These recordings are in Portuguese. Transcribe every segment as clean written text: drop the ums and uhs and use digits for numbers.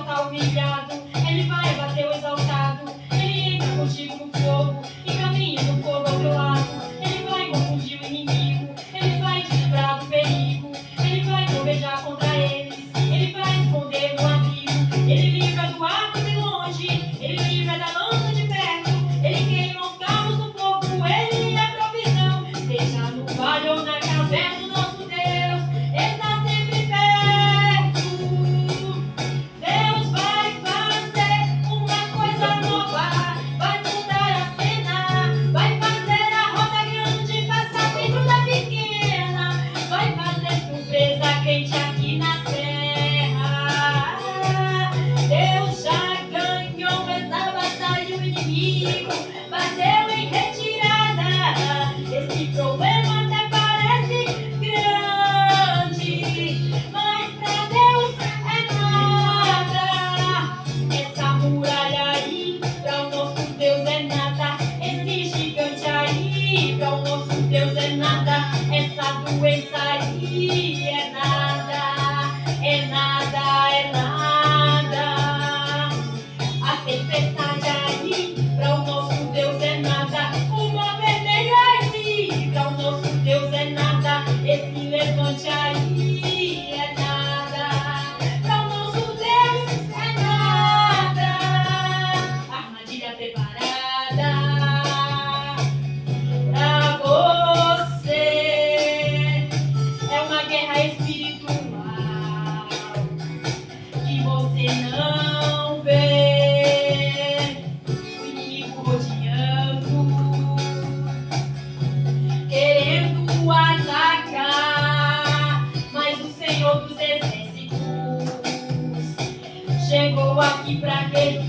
exaltar o humilhado, Ele vai abater o exaltado. Ele entra contigo no fogo e caminha no fogo ao teu lado. Ele vai confundir o inimigo, Ele vai te livrar do perigo. Ele vai trovejar contra eles, Ele vai esconder no abrigo. Ele livra do arco de longe, Ele livra da lança de perto. Ele queima os carros no fogo, Ele é provisão. Seja no vale ou na caverna, o nosso Deus está sempre perto. Deus vai fazer uma coisa nova, vai mudar a cena, vai fazer a roda grande passar dentro da pequena, vai fazer surpresa quente aqui na terra. Deus já ganhou essa batalha, o inimigo bateu em retirada. Esse problema até parece grande, mas pra Deus é nada. Essa muralha aí, pra o nosso Deus é nada. Esse gigante aí, pra o nosso Deus é nada. Essa doença aí é nada, é nada, é nada. A tempestade aí, pra o nosso Deus é nada. Uma vermelha aí, pra o nosso Deus é nada. Esse levante aí é nada, pra o nosso Deus é nada. Armadilha preparada pra você. É uma guerra espiritual que você não vê. O inimigo rodeando, querendo atacar, mas o Senhor dos Exércitos chegou aqui pra guerrear.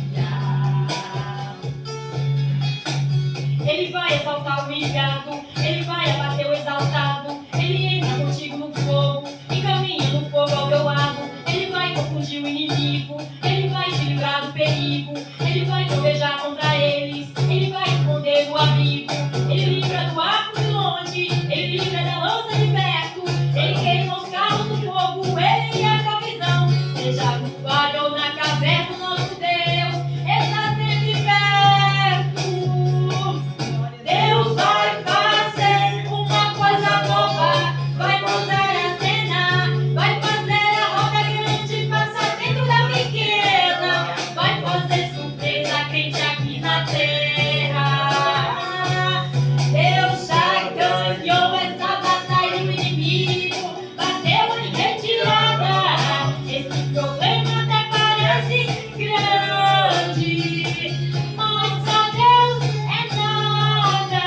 Ele vai exaltar o humilhado, Ele vai abater o exaltado. Ele entra contigo no fogo e caminha no fogo ao teu lado. Ele vai confundir o inimigo, Ele vai te livrar do perigo. Ele vai trovejar contra eles, Ele vai esconder no abrigo. Ele livra do arco de longe, Ele livra da lança de perto. Ele queima os carros no fogo, Ele é provisão. Seja no vale ou na caverna, o nosso Deus está sempre perto. Deus vai fazer uma coisa nova, vai mudar a cena, vai fazer a roda grande passar dentro da pequena, vai fazer surpresa quente aqui na terra. Deus já ganhou essa batalha, o inimigo bateu em retirada. Esse problema até parece grande, mas pra Deus é nada.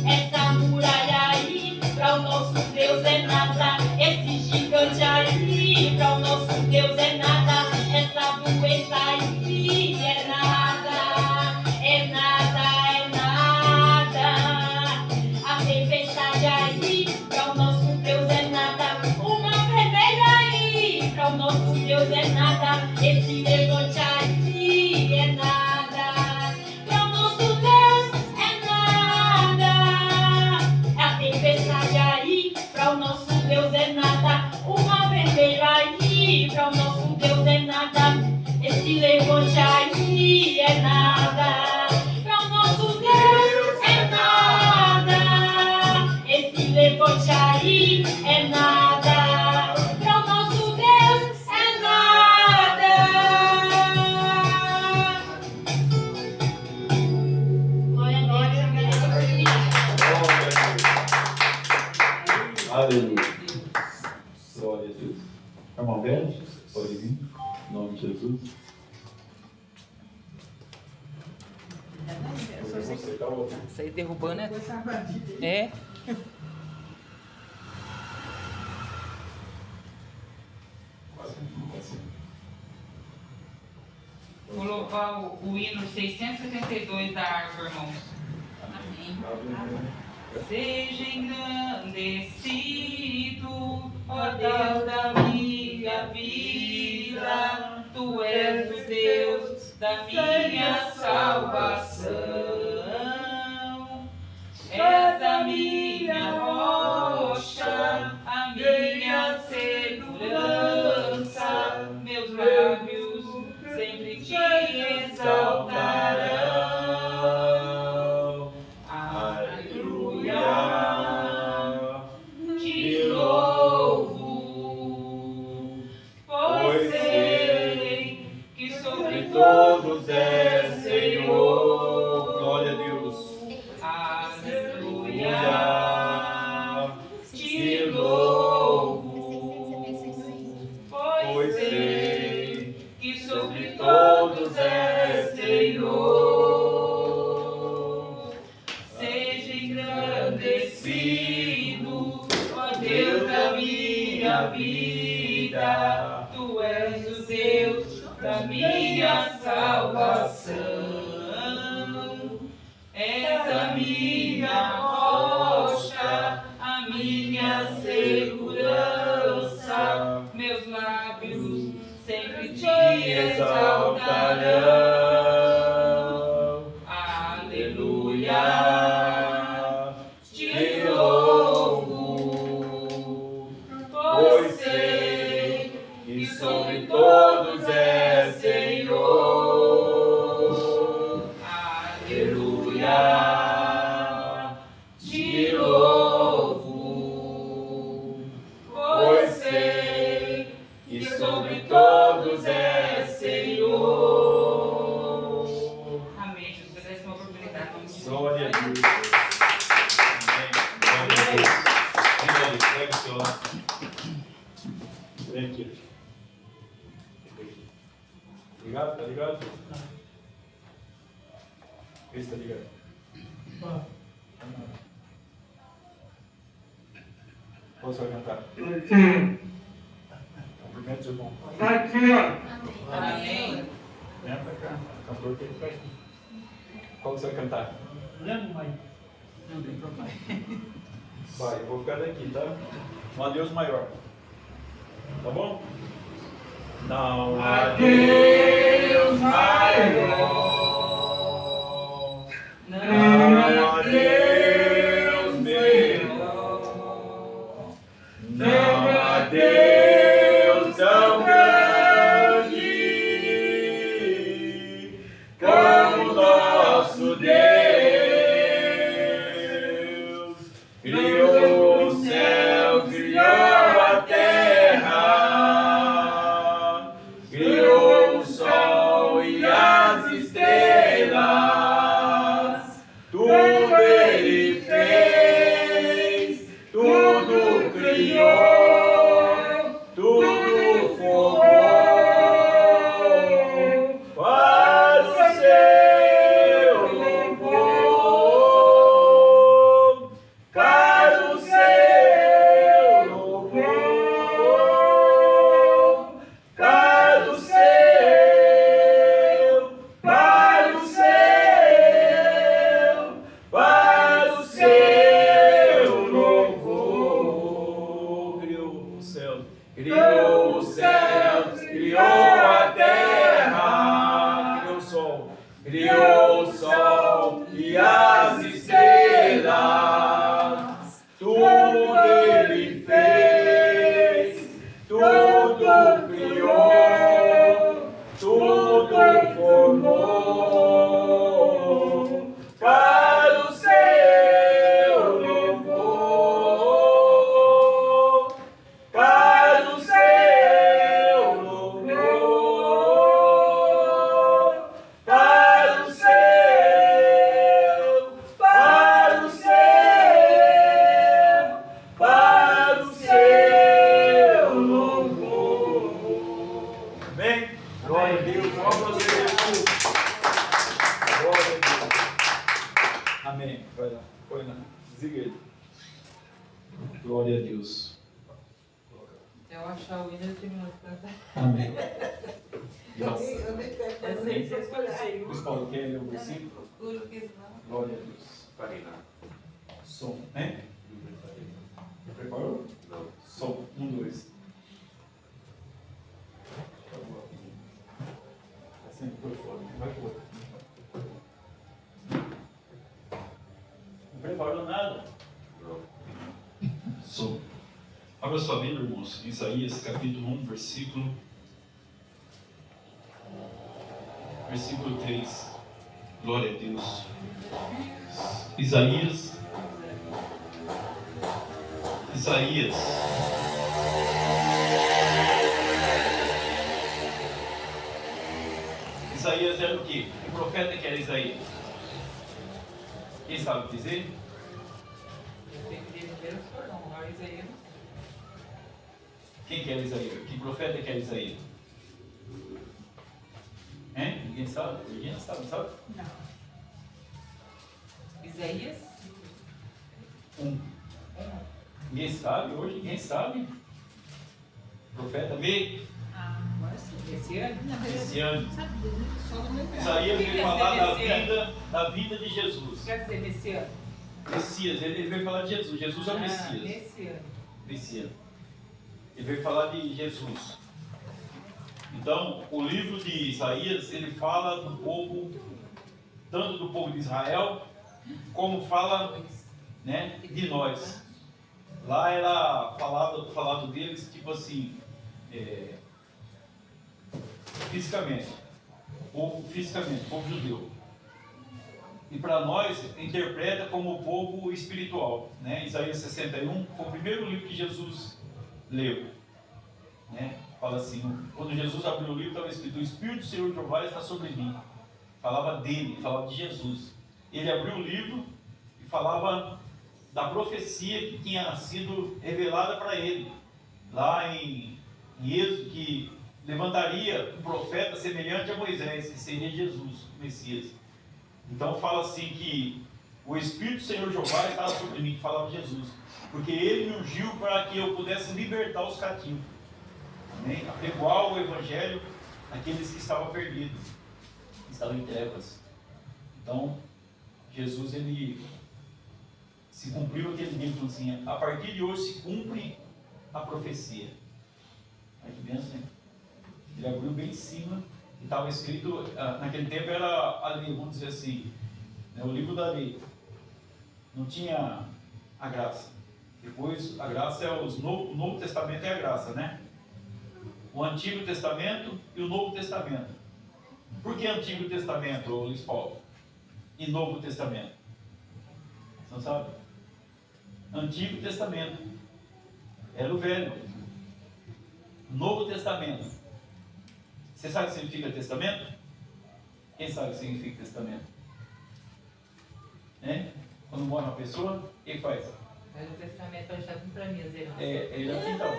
Essa muralha aí, pra o nosso Deus é nada. Esse gigante aí, pra o nosso Deus é nada. Essa doença aí é nada, é nada, é nada. A tempestade aí, pra o nosso Deus é nada. Uma vermelha aí, pra o nosso Deus é nada. Esse levante aí é nada, pra o nosso Deus é nada. A tempestade aí, pra o nosso Deus é nada. Uma vermelha aí, pra o nosso Deus é nada. Esse levante aí é nada, pra o nosso Deus é nada. Esse levante aí é nada, pra o nosso Deus é nada. Glória a Deus. Aleluia. Glória a Deus. Irmão Bento, pode vir. Em nome de Jesus. Você acabou. Sair derrubando é. Vou louvar o hino 672 da harpa, irmãos. Amém. Seja engrandecido, ó Deus da minha vida, Tu és o Deus da minha salvação. És a minha rocha, a minha segurança, meus lábios sempre te exaltarão. Aleluia, te louvo, pois sei que sobre todos é Senhor. Glória a Deus. Aleluia, te louvo, pois sei que sobre todos é Senhor. Seja engrandecido, ó Deus da minha vida, tu és o Deus da minha salvação. És a minha rocha, a minha segurança, meus lábios sempre te exaltarão. Aleluia, te louvo, pois sei que sobre todos é Senhor. Aleluia, te louvo, pois sei que sobre todos é Senhor. Amém. Jesus, essa é uma oportunidade. Glória a Deus. Amém. Glória a Deus. Vem aí, pega o seu lado. Vem aqui. Ligado? Tá ligado? Esse tá ligado? Qual você vai cantar? Cumprimento seu irmão. Amém. Vem pra cá. Cantor tem que ficar aqui. Qual você vai cantar? Lembra, mãe? Não tem problema. Vai, eu vou ficar daqui, tá? Um adeus maior. Tá bom? Não há Deus maior. Não há Deus melhor. Não há Deus tão grande como nosso Deus. Criou o céu, criou a terra, criou o sol e as estrelas. Tudo Ele fez, tudo criou, tudo formou para o seu louvor, para o seu louvor, para o seu louvor. Criou os céus, criou a terra, criou o sol e as estrelas. Tudo Ele fez, tudo criou, tudo formou para o seu louvor, para o seu louvor, para o seu louvor. Amém? Glória a Deus. Glória a Deus. Amém. Vai lá. Põe lá. Desliga ele. Glória a Deus. Eu achar o hino, eu termino de cantar. Amém. Nossa. Eu sei que você escolheu. Luiz Paulo, quer ler o versículo? Glória a Deus. Som, né? Preparou? Não. Som, 1, 2. Assim, por fora. Vai por outro. Não preparou nada? Não. Som. Abra sua Bíblia, irmãos. Isaías, capítulo 1, versículo versículo 3. Glória a Deus. Isaías. Isaías era o quê? Que profeta que era Isaías? Quem sabe dizer? Eu tenho que dizer o senhor, não. Agora Isaías não. Quem que era Isaías? Que profeta que era Isaías? Hein? Ninguém sabe? Ninguém sabe? Não. Isaías? Ninguém sabe hoje? Ninguém sabe? Profeta veio Agora sim. Esse ano? esse ano. Só não lembrar. Isaías O que veio quer falar dizer da vida de Jesus. Quer dizer, nesse ano? Messias, ele veio falar de Jesus. Jesus é o Messias. Nesse ano. Messias. Ele veio falar de Jesus. Então, o livro de Isaías, ele fala do povo, tanto do povo de Israel, como fala, né, de nós. Lá era falado deles, tipo assim, fisicamente, povo judeu. E para nós, interpreta como o povo espiritual, né? Isaías 61 foi o primeiro livro que Jesus leu, né? Fala assim, quando Jesus abriu o livro, estava escrito: o Espírito do Senhor Jeová está sobre mim. Falava dele, falava de Jesus. Ele abriu o livro e falava da profecia que tinha sido revelada para ele, lá em Êxodo, que levantaria um profeta semelhante a Moisés, que seria Jesus, o Messias. Então fala assim que o Espírito do Senhor Jeová estava sobre mim, que falava de Jesus, porque ele me ungiu para que eu pudesse libertar os cativos, né? Apregoar o Evangelho àqueles que estavam perdidos, que estavam em trevas. Então, Jesus, ele se cumpriu aquele livro, assim, a partir de hoje se cumpre a profecia. Olha que benção, hein? Ele abriu bem em cima, e estava escrito, naquele tempo era a lei, vamos dizer assim, né, o livro da lei. Não tinha a graça. Depois, a graça é o Novo Testamento é a graça, né? O Antigo Testamento e o Novo Testamento. Por que Antigo Testamento, Luiz Paulo? E Novo Testamento? Você não sabe? Antigo Testamento era o Velho. Novo Testamento. Você sabe o que significa testamento? Quem sabe o que significa testamento? Hein? Quando morre uma pessoa, o que faz? Mas o testamento vai estar para mim, Zé. Ele aqui então.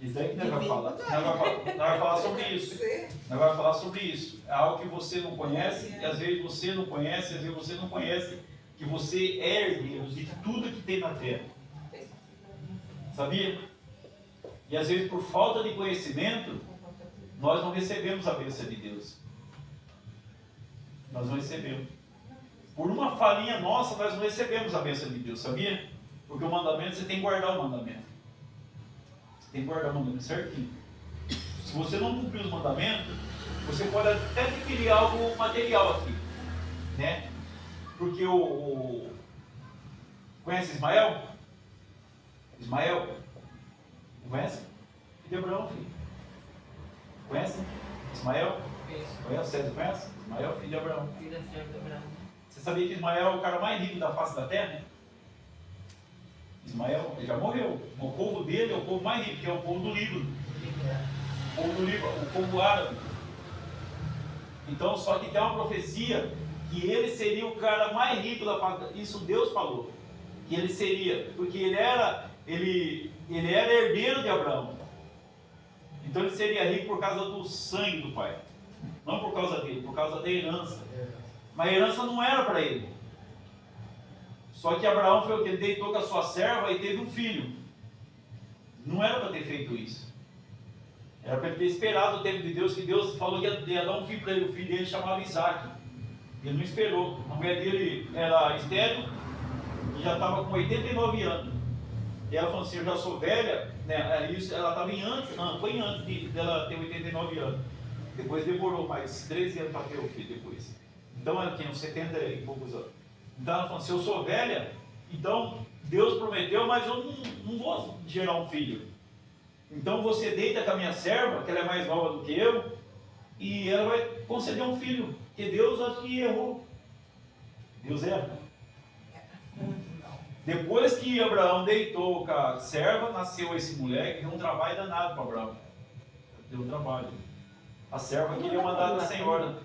Isso daí que nós vamos falar. Nós vamos falar sobre isso. Nós vamos falar sobre isso. É algo que você não conhece, e às vezes você não conhece, às vezes você não conhece, que você é herdeiro de tudo que tem na terra. Sabia? E às vezes por falta de conhecimento, nós não recebemos a bênção de Deus. Nós não recebemos. Por uma falinha nossa, nós não recebemos a bênção de Deus, sabia? Porque o mandamento, você tem que guardar o mandamento. Você tem que guardar o mandamento certinho. Se você não cumprir os mandamentos, você pode até adquirir algo material aqui, né? Porque conhece Ismael? Ismael? Conhece? Filho de Abraão, filho. Conhece? Ismael? Conhece? César conhece? Ismael, filho de Abraão. Filho de Abraão. Você sabia que Ismael é o cara mais rico da face da terra? Ismael, ele já morreu. O povo dele é o povo mais rico, que é o povo do Líbano. O povo do Líbano, o povo árabe. Então, só que tem uma profecia que ele seria o cara mais rico da face da terra. Isso Deus falou. Que ele seria, porque ele era herdeiro de Abraão. Então ele seria rico por causa do sangue do pai. Não por causa dele, por causa da herança. Mas a herança não era para ele. Só que Abraão foi o que? Ele deitou com a sua serva e teve um filho. Não era para ter feito isso. Era para ele ter esperado o tempo de Deus, que Deus falou que ia dar um filho para ele. O filho dele chamava Isaac. Ele não esperou. A mulher dele era estéril e já estava com 89 anos. E ela falou assim: eu já sou velha, né? Isso, ela estava foi antes dela ter 89 anos. Depois demorou mais 13 anos para ter o filho depois. Então ela tinha uns 70 e poucos anos. Então ela falou: se eu sou velha, então Deus prometeu, mas eu não vou gerar um filho. Então você deita com a minha serva, que ela é mais nova do que eu, e ela vai conceder um filho, porque Deus acho que errou. Deus erra. Depois que Abraão deitou com a serva, nasceu esse moleque, deu um trabalho danado para Abraão. Deu um trabalho. A serva queria mandar na senhora.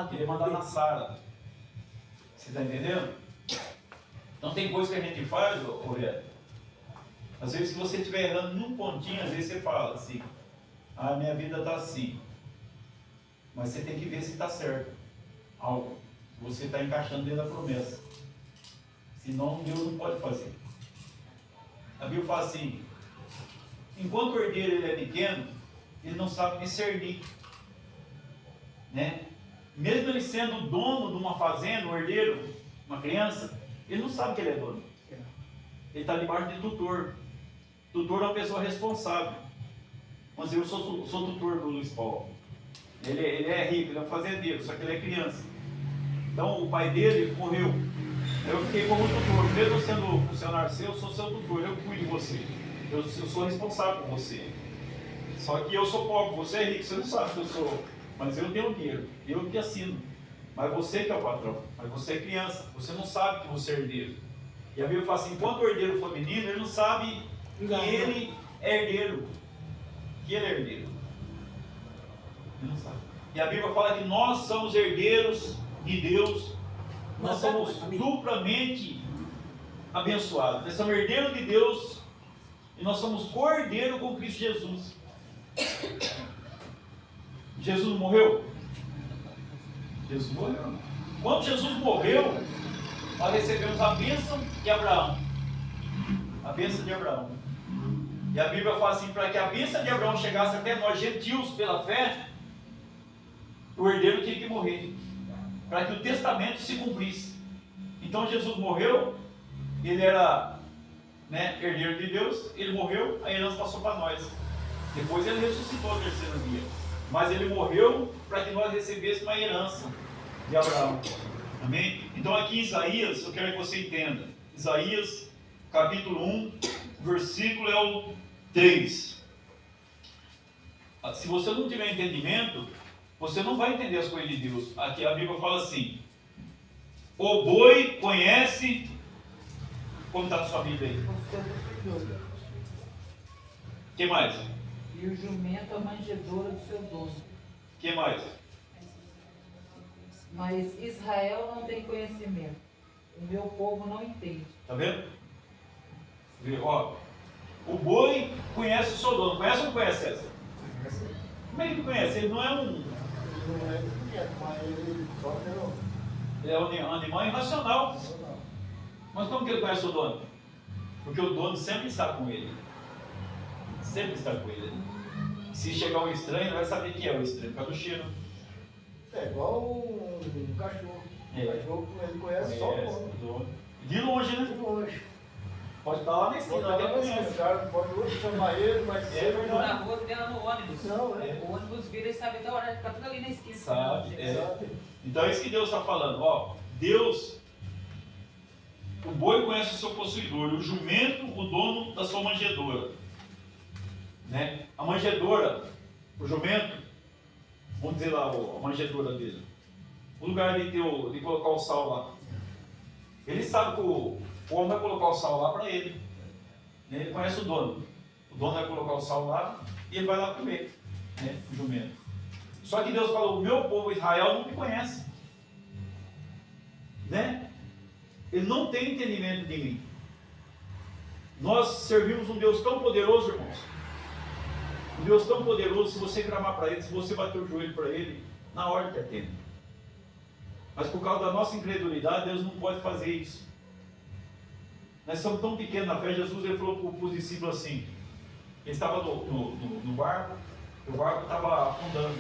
Queria mandar na Sara. Você está entendendo? Então tem coisa que a gente faz, Aurélio. Às vezes, se você estiver errando num pontinho, às vezes você fala assim: ah, minha vida está assim. Mas você tem que ver se está certo. Algo. Você está encaixando dentro da promessa. Senão Deus não pode fazer. A Bíblia fala assim: enquanto o herdeiro ele é pequeno, ele não sabe discernir. Né? Mesmo ele sendo dono de uma fazenda, um herdeiro, uma criança, ele não sabe que ele é dono. Ele está debaixo de tutor. Tutor é uma pessoa responsável. Mas eu sou tutor do Luiz Paulo. Ele é rico, ele é um fazendeiro, só que ele é criança. Então o pai dele morreu. Eu fiquei como tutor. Mesmo sendo funcionário seu, eu sou seu tutor. Eu cuido de você. Eu sou responsável por você. Só que eu sou pobre, você é rico, você não sabe que eu sou. Mas eu tenho dinheiro, eu que assino. Mas você que é o patrão. Mas você é criança, você não sabe que você é herdeiro. E a Bíblia fala assim: enquanto o herdeiro for menino, ele não sabe que ele é herdeiro. Que ele é herdeiro. Ele não sabe. E a Bíblia fala que nós somos herdeiros de Deus. Nós somos duplamente abençoados. Nós somos herdeiros de Deus e nós somos co-herdeiros com Cristo Jesus. Jesus morreu? Jesus morreu. Quando Jesus morreu, nós recebemos a bênção de Abraão. A bênção de Abraão. E a Bíblia fala assim: para que a bênção de Abraão chegasse até nós gentios pela fé, o herdeiro tinha que morrer, para que o testamento se cumprisse. Então Jesus morreu, ele era herdeiro de Deus, ele morreu, a herança passou para nós. Depois ele ressuscitou ao terceiro dia. Mas ele morreu para que nós recebêssemos a herança de Abraão. Amém? Então aqui em Isaías, eu quero que você entenda. Isaías, capítulo 1, versículo é o 3. Se você não tiver entendimento, você não vai entender as coisas de Deus. Aqui a Bíblia fala assim: o boi conhece, como está na sua Bíblia aí? O que mais? E o jumento a manjedoura do seu dono. O que mais? Mas Israel não tem conhecimento. O meu povo não entende. Está vendo? Ó, o boi conhece o seu dono. Conhece ou não conhece, César? Como é que ele conhece? Ele não é um... Ele é um animal irracional. Mas como que ele conhece o dono? Porque o dono sempre está com ele. Sempre está com ele. Se chegar um estranho, ele vai saber quem é o estranho, por causa do cheiro. É igual um cachorro. É. O cachorro, ele conhece só o dono. De longe, né? De longe. Pode estar lá na Pode esquina, estar lá alguém na esquina, conhece. o cara pode hoje chamar ele, mas É sempre verdade. Na rua, você vê lá no ônibus. Não, é. O ônibus vira e sabe até a hora, fica tudo ali na esquina. Sabe, é. Sabe? Então é isso que Deus está falando. Ó, Deus, o boi conhece o seu possuidor, o jumento, o dono da sua manjedoura. Né? A manjedoura, o jumento, vamos dizer lá, a manjedoura dele, o lugar de colocar o sal lá. Ele sabe que o homem vai colocar o sal lá para ele. Né? Ele conhece o dono. O dono vai colocar o sal lá e ele vai lá comer, né? O jumento. Só que Deus falou: o meu povo Israel não me conhece. Né? Ele não tem entendimento de mim. Nós servimos um Deus tão poderoso, irmãos. Um Deus tão poderoso, se você clamar para Ele, se você bater o joelho para Ele, na hora que atende. Mas por causa da nossa incredulidade, Deus não pode fazer isso. Nós somos tão pequenos na fé. Jesus ele falou para os discípulos assim: ele estava no barco, e o barco estava afundando.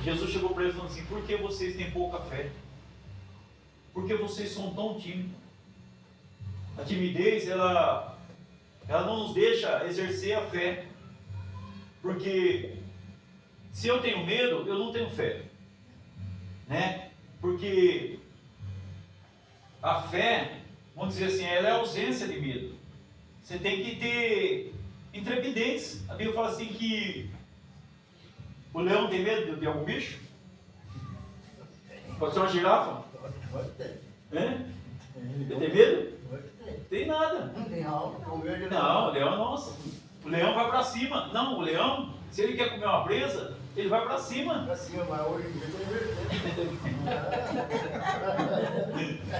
Jesus chegou para eles e falou assim: por que vocês têm pouca fé? Por que vocês são tão tímidos? A timidez, ela não nos deixa exercer a fé. Porque se eu tenho medo, eu não tenho fé. Né? Porque a fé, vamos dizer assim, ela é a ausência de medo. Você tem que ter intrepidez. A Bíblia fala assim que O leão tem medo de algum bicho? Pode ser uma girafa? Pode ter. É? Ele tem medo? Pode ter. Tem nada. Não tem alma, o verde Não, o leão é nosso. O leão vai para cima. Não, o leão, se ele quer comer uma presa, ele vai para cima. pra cima, mas hoje em dia tem verde.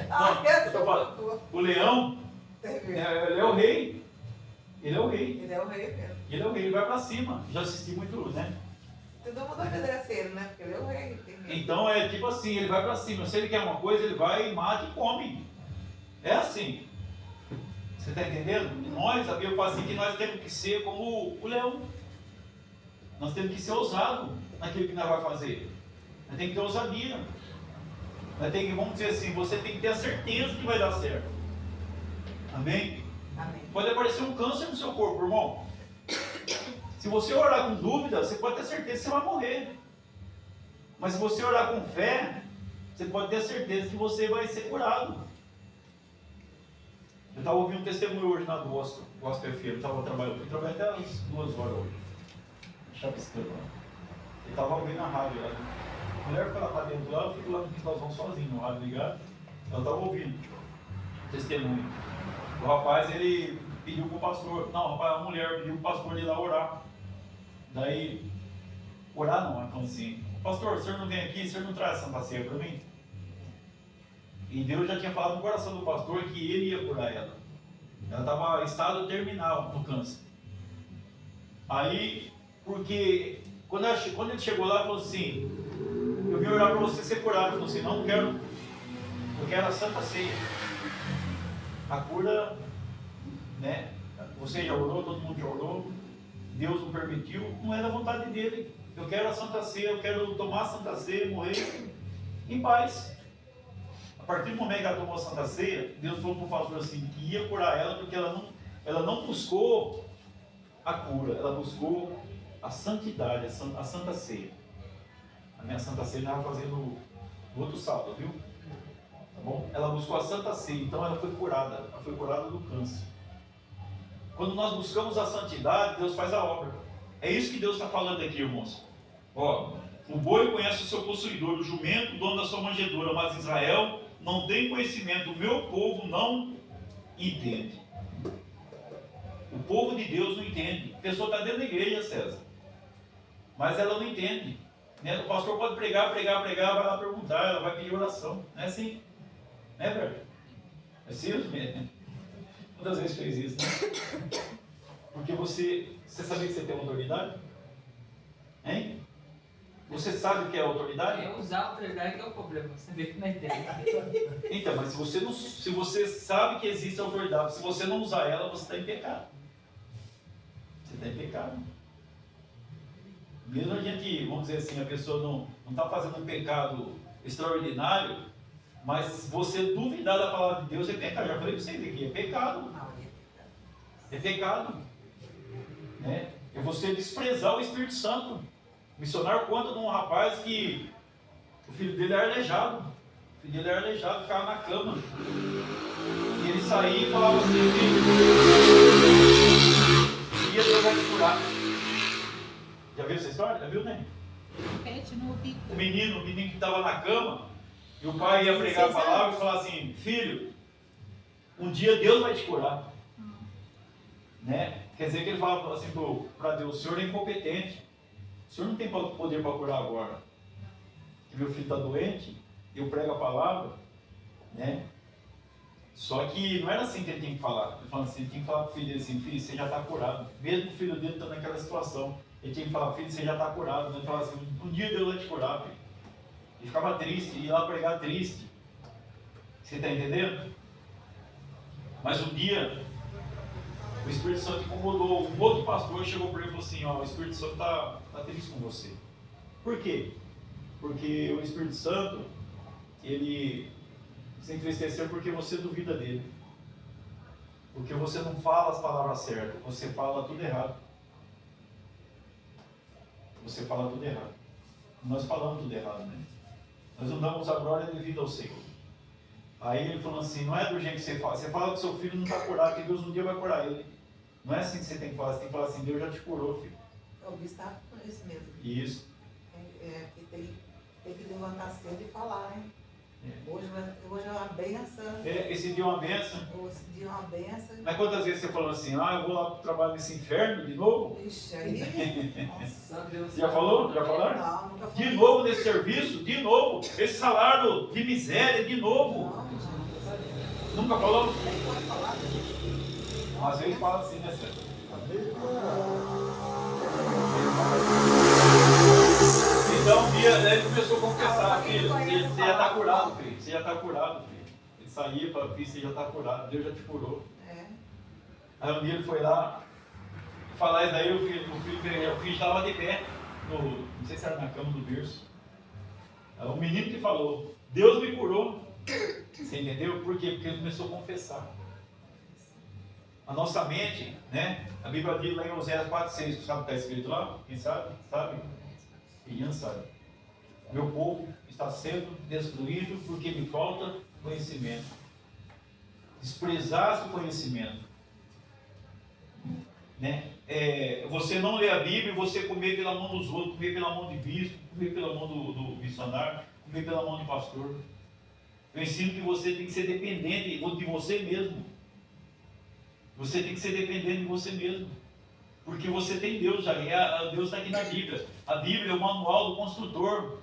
Não, eu tô falando, o leão, ele é o rei. Ele é o rei. Ele é o rei mesmo. Ele é o rei, ele vai para cima. Já assisti muito, né? Todo mundo obedece ele, né? Porque ele é o rei. Tem medo. Então é tipo assim, ele vai para cima. Se ele quer uma coisa, ele vai, mata e come. É assim. Você está entendendo? E nós, a Bíblia fala assim que nós temos que ser como o leão. Nós temos que ser ousados naquilo que nós vamos fazer. Nós temos que ter ousadia. Nós temos que, vamos dizer assim, você tem que ter a certeza que vai dar certo. Amém? Amém. Pode aparecer um câncer no seu corpo, irmão. Se você orar com dúvida, você pode ter certeza que você vai morrer. Mas se você orar com fé, você pode ter certeza que você vai ser curado. Eu estava ouvindo um testemunho hoje na do Gospel FM. Eu estava trabalhando, fui trabalhar até às 2 horas hoje. Chapiscando lá. Eu estava ouvindo a rádio. A mulher fica lá para dentro lá, eu fico lá no quintalzão sozinho, no rádio ligado. Ela estava ouvindo o testemunho. O rapaz, ele pediu para o pastor, não, rapaz, a mulher pediu para o pastor ir lá orar. Daí, orar não, ela falou assim, pastor, o senhor não vem aqui, o senhor não traz Santa Ceia para mim? E Deus já tinha falado no coração do pastor que ele ia curar ela. Ela estava em estado terminal no câncer. Aí, porque quando ele chegou lá, ele falou assim, eu vim orar para você ser curado. Ele falou assim, não quero, eu quero a Santa Ceia. A cura, né? Você já orou, todo mundo já orou. Deus não permitiu, não era a vontade dele. Eu quero a Santa Ceia, eu quero tomar a Santa Ceia, morrer em paz. A partir do momento que ela tomou a Santa Ceia, Deus falou para o pastor assim, que ia curar ela, porque ela não buscou a cura, ela buscou a santidade, a Santa Ceia. A minha Santa Ceia estava fazendo no outro sábado, viu? Tá bom? Ela buscou a Santa Ceia, então ela foi curada do câncer. Quando nós buscamos a santidade, Deus faz a obra. É isso que Deus está falando aqui, irmãos. Ó, o boi conhece o seu possuidor, o jumento, o dono da sua manjedoura, mas Israel não tem conhecimento, o meu povo não entende. O povo de Deus não entende. A pessoa está dentro da igreja, César, mas ela não entende. Né? O pastor pode pregar, vai lá perguntar, ela vai pedir oração. Não é assim? Né, velho? É assim mesmo. Quantas vezes fez isso, né? Porque você sabia que você tem autoridade? Hein? Você sabe o que é autoridade? É usar a autoridade que é o problema, você vê que não entende. Então, mas se você sabe que existe autoridade, se você não usar ela, você está em pecado. Você está em pecado. Mesmo a gente, vamos dizer assim, a pessoa não está fazendo um pecado extraordinário, mas se você duvidar da palavra de Deus, é pecado. Já falei para vocês aqui, é pecado. É pecado. Né? É você desprezar o Espírito Santo. O missionário conta de um rapaz que o filho dele era aleijado. O filho dele era aleijado, ficava na cama. E ele saía e falava assim, filho, um dia Deus vai te curar. Já viu essa história? Já viu, né? O menino que estava na cama, e o pai ia pregar a palavra e falar assim, filho, um dia Deus vai te curar. Né? Quer dizer que ele fala assim para Deus, o senhor é incompetente. O senhor não tem poder para curar agora. Que meu filho está doente, eu prego a palavra, né? Só que não era assim que ele tinha que falar. Ele falou assim, ele tinha que falar para o filho dele assim, filho, você já está curado. Mesmo o filho dele estando naquela situação, ele tinha que falar, filho, você já está curado. Ele falava assim, um dia Deus vai te curar, filho. Ele ficava triste, ia lá pregar triste. Você está entendendo? Mas um dia, o Espírito Santo incomodou. Um outro pastor chegou para ele e falou assim, ó, o Espírito Santo está triste com você. Por quê? Porque o Espírito Santo, ele se entristeceu porque você duvida dele. Porque você não fala as palavras certas, você fala tudo errado. Você fala tudo errado. Nós falamos tudo errado, né? Nós não damos a glória devida ao Senhor. Aí ele falou assim, não é do jeito que você fala. Você fala que seu filho não está curado, que Deus um dia vai curar ele. Não é assim que você tem que falar. Você tem que falar assim, Deus já te curou, filho. O bispo estava com isso mesmo. Isso. esqueceu de falar, hein? Hoje é uma benção. Esse dia é uma benção. Esse dia é uma benção. Mas quantas vezes você falou assim, eu vou lá trabalhar nesse inferno de novo? Ixi, aí. Nossa. Deus. Já falou? Já falaram? Não, nunca falei. De novo nesse serviço? De novo? Esse salário de miséria? De novo? Não, gente. Nunca falou? Nem pode falar. Às vezes fala assim, né, Sérgio? Às vezes, Então, um dia ele começou a confessar, filho, você já está curado, filho. Você já está curado, filho. Ele saía e falava, filho, você já está curado, Deus já te curou. É. Aí um dia ele foi lá falar isso daí, o filho estava de pé, não sei se era na cama do berço. Aí o menino que falou, Deus me curou. Você entendeu? Por quê? Porque ele começou a confessar. A nossa mente, né? A Bíblia diz lá em Oséias 4,6, sabe o que está escrito lá? Quem sabe? Sabe? Quem não sabe? Meu povo está sendo destruído porque me falta conhecimento. Desprezasse o conhecimento. Né? Você não lê a Bíblia e você comer pela mão dos outros, comer pela mão de bispo, comer pela mão do missionário, comer pela mão de pastor. Eu ensino que você tem que ser dependente de você mesmo. Você tem que ser dependente de você mesmo. Porque você tem Deus já. Deus está aqui na Bíblia. A Bíblia é o manual do construtor.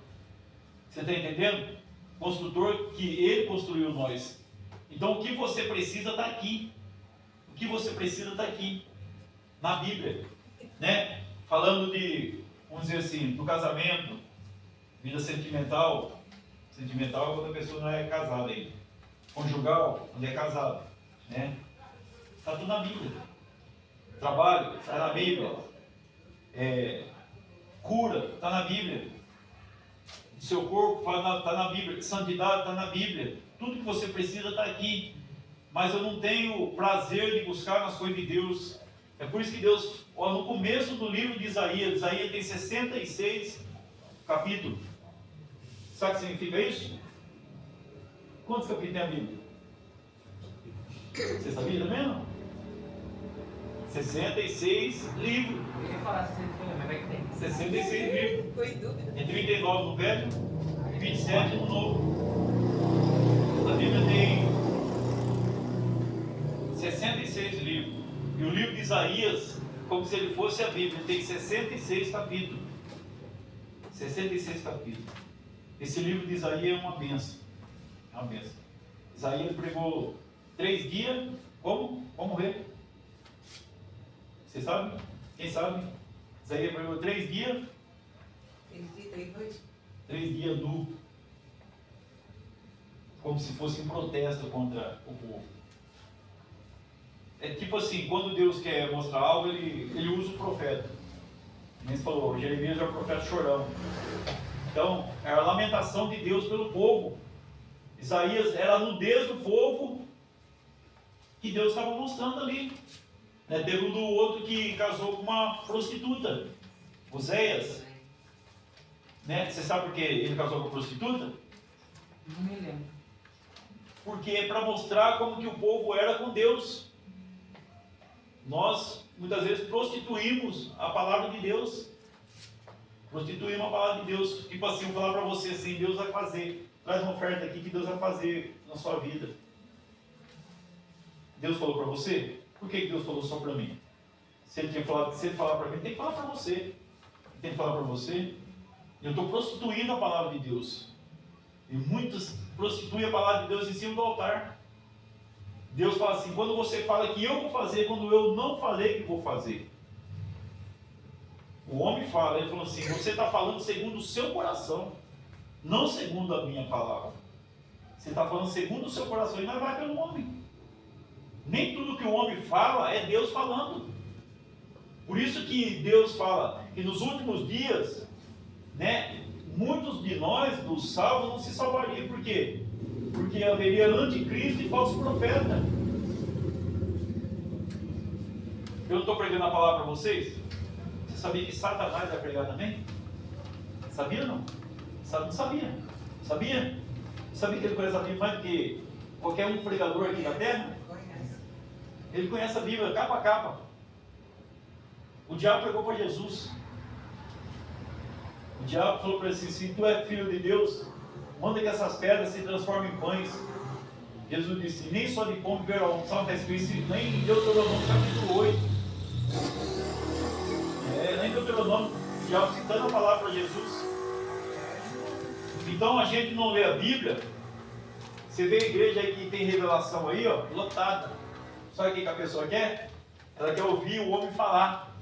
Você está entendendo? Construtor que Ele construiu nós. Então o que você precisa está aqui. O que você precisa está aqui. Na Bíblia. Né? Falando de, vamos dizer assim, do casamento, vida sentimental. Sentimental é quando a pessoa não é casada ainda. Conjugal, quando é casado. Né? Está tudo na Bíblia. Trabalho, está na Bíblia. Cura, está na Bíblia. O seu corpo está na Bíblia. Santidade está na Bíblia. Tudo que você precisa está aqui. Mas eu não tenho prazer de buscar nas coisas de Deus. É por isso que Deus, no começo do livro de Isaías tem 66 capítulos. Sabe o que significa isso? Quantos capítulos tem a Bíblia? Você sabia também não? 66 livros. Eu ia falar se você mas vai que tem. 66 livros. Ficou em dúvida. É 39 no Velho e 27 no Novo. A Bíblia tem 66 livros. E o livro de Isaías, como se ele fosse a Bíblia, tem 66 capítulos. 66 capítulos. Esse livro de Isaías é uma benção. É uma benção. Isaías pregou 3 dias. Como morrer? Você sabe? Quem sabe? Isaías pregou 3 dias. Tem 3 dias nu. Como se fosse um protesto contra o povo. É tipo assim, quando Deus quer mostrar algo, ele usa o profeta. Como você falou, Jeremias era o profeta chorão. Então, é a lamentação de Deus pelo povo. Isaías era a nudez do povo que Deus estava mostrando ali. Teve um do outro que casou com uma prostituta, Oséias. Você sabe por que ele casou com a prostituta? Não me lembro. Porque é para mostrar como que o povo era com Deus. Nós, muitas vezes, prostituímos a palavra de Deus. Prostituímos a palavra de Deus. Tipo assim, eu vou falar para você assim, Deus vai fazer. Traz uma oferta aqui que Deus vai fazer na sua vida. Deus falou para você? Por que Deus falou só para mim? Se ele falar para mim, tem que falar para você. Ele tem que falar para você. Eu estou prostituindo a palavra de Deus. E muitos prostituem a palavra de Deus em cima do altar. Deus fala assim, quando você fala que eu vou fazer, quando eu não falei que vou fazer. O homem fala, ele falou assim, você está falando segundo o seu coração, não segundo a minha palavra. Você está falando segundo o seu coração e não vai pelo homem. Nem tudo que o homem fala é Deus falando. Por isso que Deus fala que nos últimos dias, muitos de nós, dos salvos, não se salvariam. Por quê? Porque haveria anticristo e falso profeta. Eu não estou pregando a palavra para vocês? Você sabia que Satanás vai pregar também? Sabia ou não? Não sabia. Sabia? Sabia que ele conhece a Bíblia mais do que qualquer um pregador aqui da terra? Ele conhece a Bíblia capa a capa. O diabo pregou para Jesus. O diabo falou para ele assim, se tu é filho de Deus, manda que essas pedras se transformem em pães. Jesus disse, nem só de pão viverá o homem. Sabe, está escrito isso nem em Deuteronômio capítulo 8. Nem em Deuteronômio, já citando a palavra para Jesus. Então a gente não lê a Bíblia. Você vê a igreja aí que tem revelação aí, ó, lotada. Sabe o que a pessoa quer? Ela quer ouvir o homem falar.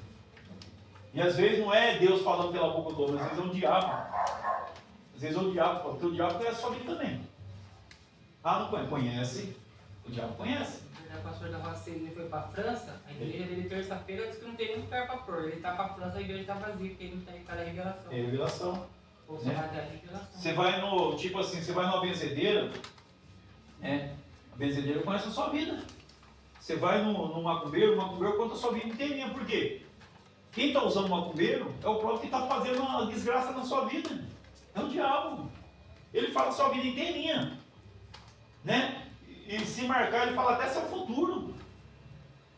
E às vezes não é Deus falando pela boca do homem, às vezes é o diabo. Às vezes é o diabo, porque o diabo conhece a sua vida também. Ah, não conhece? Conhece. O diabo conhece. O pastor da Rocinha, ele foi para a França, a igreja dele terça-feira disse que não tem nem lugar para pôr. Ele está para a França, a igreja está vazia, porque ele não tem cada revelação. É revelação. Ou só vai ter a revelação. Você vai no, tipo assim, você vai numa benzedeira, né? A benzedeira conhece a sua vida. Você vai no macumbeiro, o macumbeiro conta a sua vida inteirinha. Por quê? Quem está usando o macumbeiro é o próprio que está fazendo uma desgraça na sua vida. É o diabo. Ele fala a sua vida inteirinha. Né? E se marcar, ele fala até seu futuro.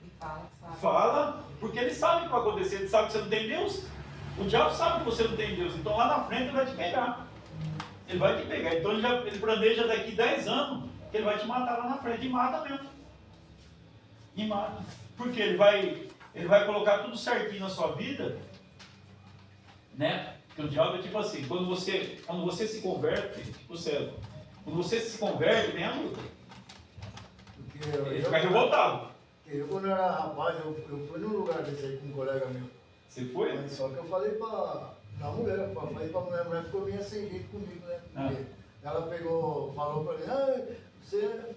E fala, sabe? Fala, porque ele sabe o que vai acontecer, ele sabe que você não tem Deus. O diabo sabe que você não tem Deus, então lá na frente ele vai te pegar. Ele vai te pegar. Então ele planeja daqui 10 anos que ele vai te matar lá na frente. E mata mesmo. E mata. Porque ele vai colocar tudo certinho na sua vida, né? Porque o diabo é tipo assim, quando você se converte, tipo céu, quando você se converte, vem a luta. Ele fica revoltado. Eu, quando eu era rapaz, eu fui num lugar desse aí com um colega meu. Você foi? Mas só que eu falei na mulher, falei pra mulher ficou meio sem jeito comigo, né? Porque ela falou pra mim, você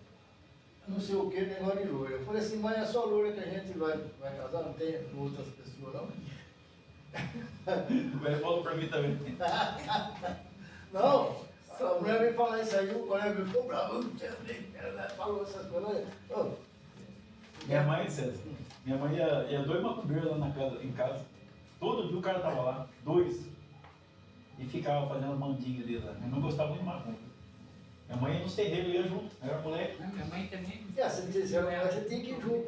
não sei o que, negócio de loira. Eu falei assim, mas é só loira que a gente vai casar, não tem outras pessoas não? Ele falou pra mim também. Não, a mulher veio falar isso aí, o colega ficou bravo, ela falou essas coisas. Minha mãe, César, minha mãe ia 2 macumbeiros lá em casa. Todo dia o cara tava lá, 2. E ficava fazendo a mandinga dele lá. Minha mãe gostava muito de macumba. Minha mãe ia nos terreiros, ia junto, eu era moleque. Minha mãe também. Se você tem que ir junto,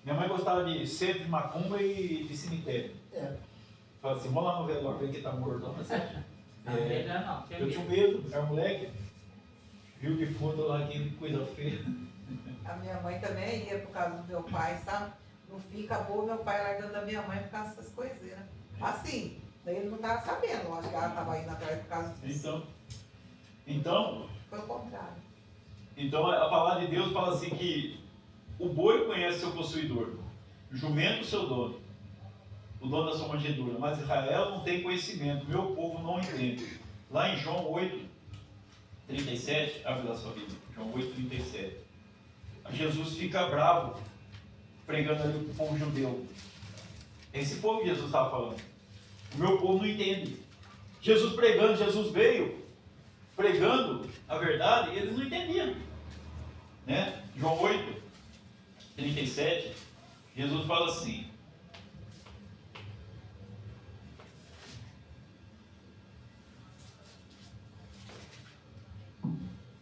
Minha mãe gostava de centro de macumba e de cemitério. Fala assim, vamos lá no velório, ver que tá morto. Eu tinha medo, era moleque. Viu que foda lá, que coisa feia. A minha mãe também ia por causa do meu pai, sabe? No fim, acabou meu pai largando a minha mãe por causa dessas coiseiras. Assim, daí ele não estava sabendo, eu acho que ela estava indo atrás por causa disso. Então, foi o contrário. Então a palavra de Deus fala assim que o boi conhece seu possuidor, o jumento seu dono, o dono da sua manjedoura, mas Israel não tem conhecimento, meu povo não entende. Lá em João 8, 37, abre lá sua Bíblia, João 8, 37. Jesus fica bravo, pregando ali para o povo judeu. Esse povo que Jesus estava falando. O meu povo não entende. Jesus pregando, Jesus veio pregando a verdade, e eles não entendiam. Né? João 8, 37, Jesus fala assim.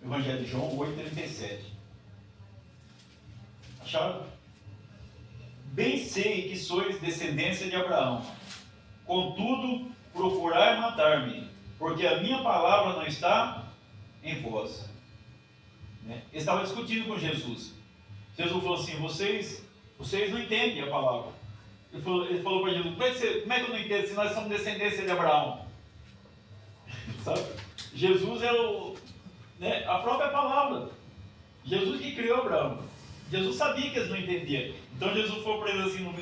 Evangelho de João 8, 37. Acharam? Bem sei que sois descendência de Abraão, contudo procurai matar-me, porque a minha palavra não está em vós. Né? Ele estava discutindo com Jesus. Jesus falou assim, vocês não entendem a palavra. Ele falou para Jesus, como é que eu não entendo se nós somos descendência de Abraão? Sabe? Jesus é a própria palavra. Jesus que criou Abraão. Jesus sabia que eles não entendiam. Então Jesus falou para eles assim no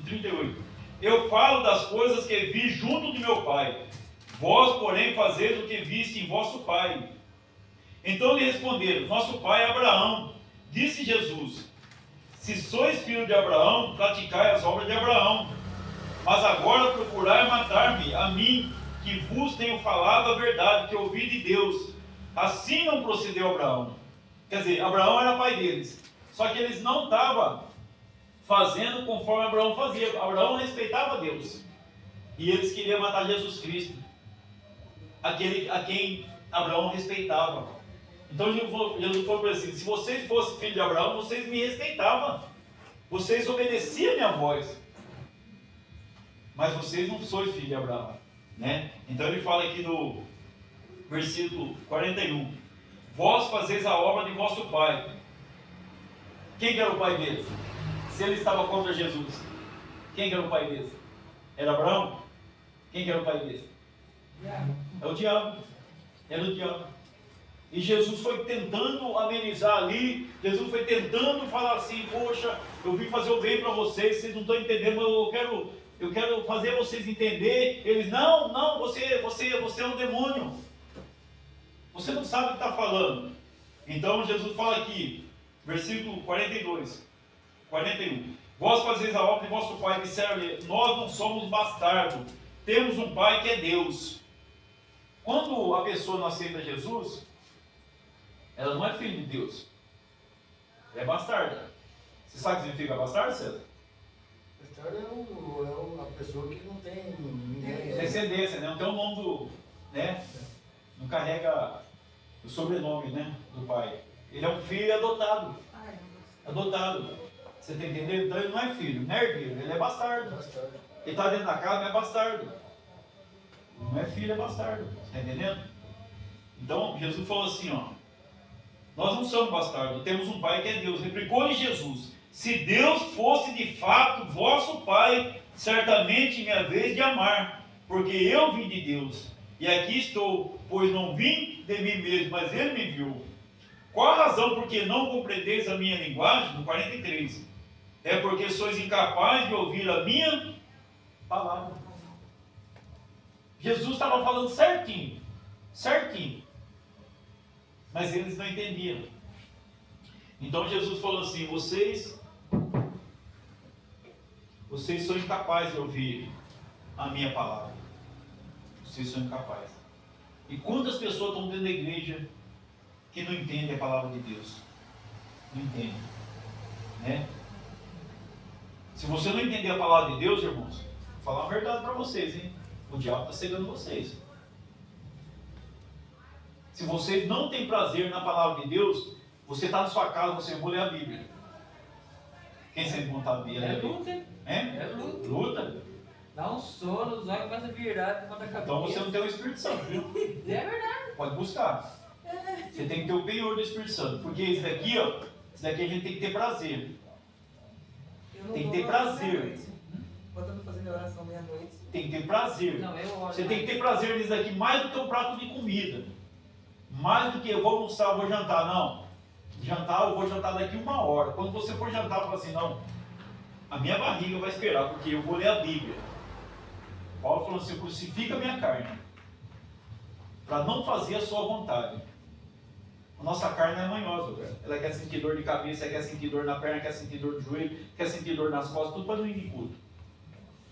38. Eu falo das coisas que vi junto de meu pai. Vós, porém, fazeis o que viste em vosso pai. Então lhe responderam, nosso pai é Abraão. Disse Jesus, se sois filho de Abraão, praticai as obras de Abraão. Mas agora procurai matar-me, a mim, que vos tenho falado a verdade, que ouvi de Deus. Assim não procedeu Abraão. Quer dizer, Abraão era pai deles. Só que eles não estavam fazendo conforme Abraão fazia. Abraão respeitava Deus. E eles queriam matar Jesus Cristo, aquele a quem Abraão respeitava. Então Jesus falou para eles assim, se vocês fossem filhos de Abraão, vocês me respeitavam. Vocês obedeciam a minha voz. Mas vocês não sois filhos de Abraão. Né? Então ele fala aqui versículo 41. Vós fazeis a obra de vosso pai. Quem que era o pai deles? Se ele estava contra Jesus, quem que era o pai deles? Era Abraão? Quem que era o pai deles? É o diabo. Era o diabo. E Jesus foi tentando amenizar ali, Jesus foi tentando falar assim, poxa, eu vim fazer o bem para vocês, vocês não estão entendendo, mas eu quero fazer vocês entender. Eles, não, você é um demônio. Você não sabe o que está falando. Então Jesus fala aqui, versículo 42, 41. Vós fazeis a obra de vosso pai, disseram-lhe, nós não somos bastardos, temos um pai que é Deus. Quando a pessoa não aceita Jesus, ela não é filho de Deus. Ela é bastarda. Você sabe o que significa bastardo, César? Bastardo é uma pessoa que não tem ninguém. Descendência, né? Não tem o nome do... né? Não carrega o sobrenome, né? Do pai. Ele é um filho adotado. Adotado. Você está entendendo? Então ele não é filho, não é herdeiro. Ele é bastardo. Bastardo. Ele está dentro da casa, não é bastardo. Não é filho, é bastardo. Está entendendo? Então Jesus falou assim, ó. Nós não somos bastardos, temos um pai que é Deus. Replicou-lhe Jesus: se Deus fosse de fato vosso pai, certamente me haveis de amar, porque eu vim de Deus, e aqui estou, pois não vim de mim mesmo, mas ele me enviou. Qual a razão por que não compreendeis a minha linguagem? No 43. É porque sois incapazes de ouvir a minha palavra. Jesus estava falando certinho, certinho. Mas eles não entendiam. Então Jesus falou assim, vocês são incapazes de ouvir a minha palavra. Vocês são incapazes. E quantas pessoas estão dentro da igreja que não entendem a palavra de Deus? Não entendem. Né? Se você não entender a palavra de Deus, irmãos, vou falar a verdade para vocês, hein? O diabo está cegando vocês. Se vocês não têm prazer na palavra de Deus, você está na sua casa, você vai ler a Bíblia. Quem sempre montar a Bíblia? É luta, hein? É luta. Luta? Dá um sono, os olhos começam a virar, levanta a cabeça. Então você não tem o Espírito Santo, viu? É verdade. Pode buscar. Você tem que ter o penhor do Espírito Santo. Porque esse daqui, ó, esse daqui a gente tem que ter prazer. Tem que ter prazer. Quando eu estou fazendo oração meia-noite. Tem que ter prazer. Não, eu olho. Você tem que ter prazer nisso daqui mais do que um prato de comida. Mais do que eu vou almoçar, eu vou jantar. Não. Jantar, eu vou jantar daqui 1 hora. Quando você for jantar, fala assim, não. A minha barriga vai esperar, porque eu vou ler a Bíblia. Paulo falou assim, crucifica a minha carne. Para não fazer a sua vontade. A nossa carne é manhosa, cara. Ela quer sentir dor de cabeça, quer sentir dor na perna, quer sentir dor de joelho, quer sentir dor nas costas, tudo para não ir de culto.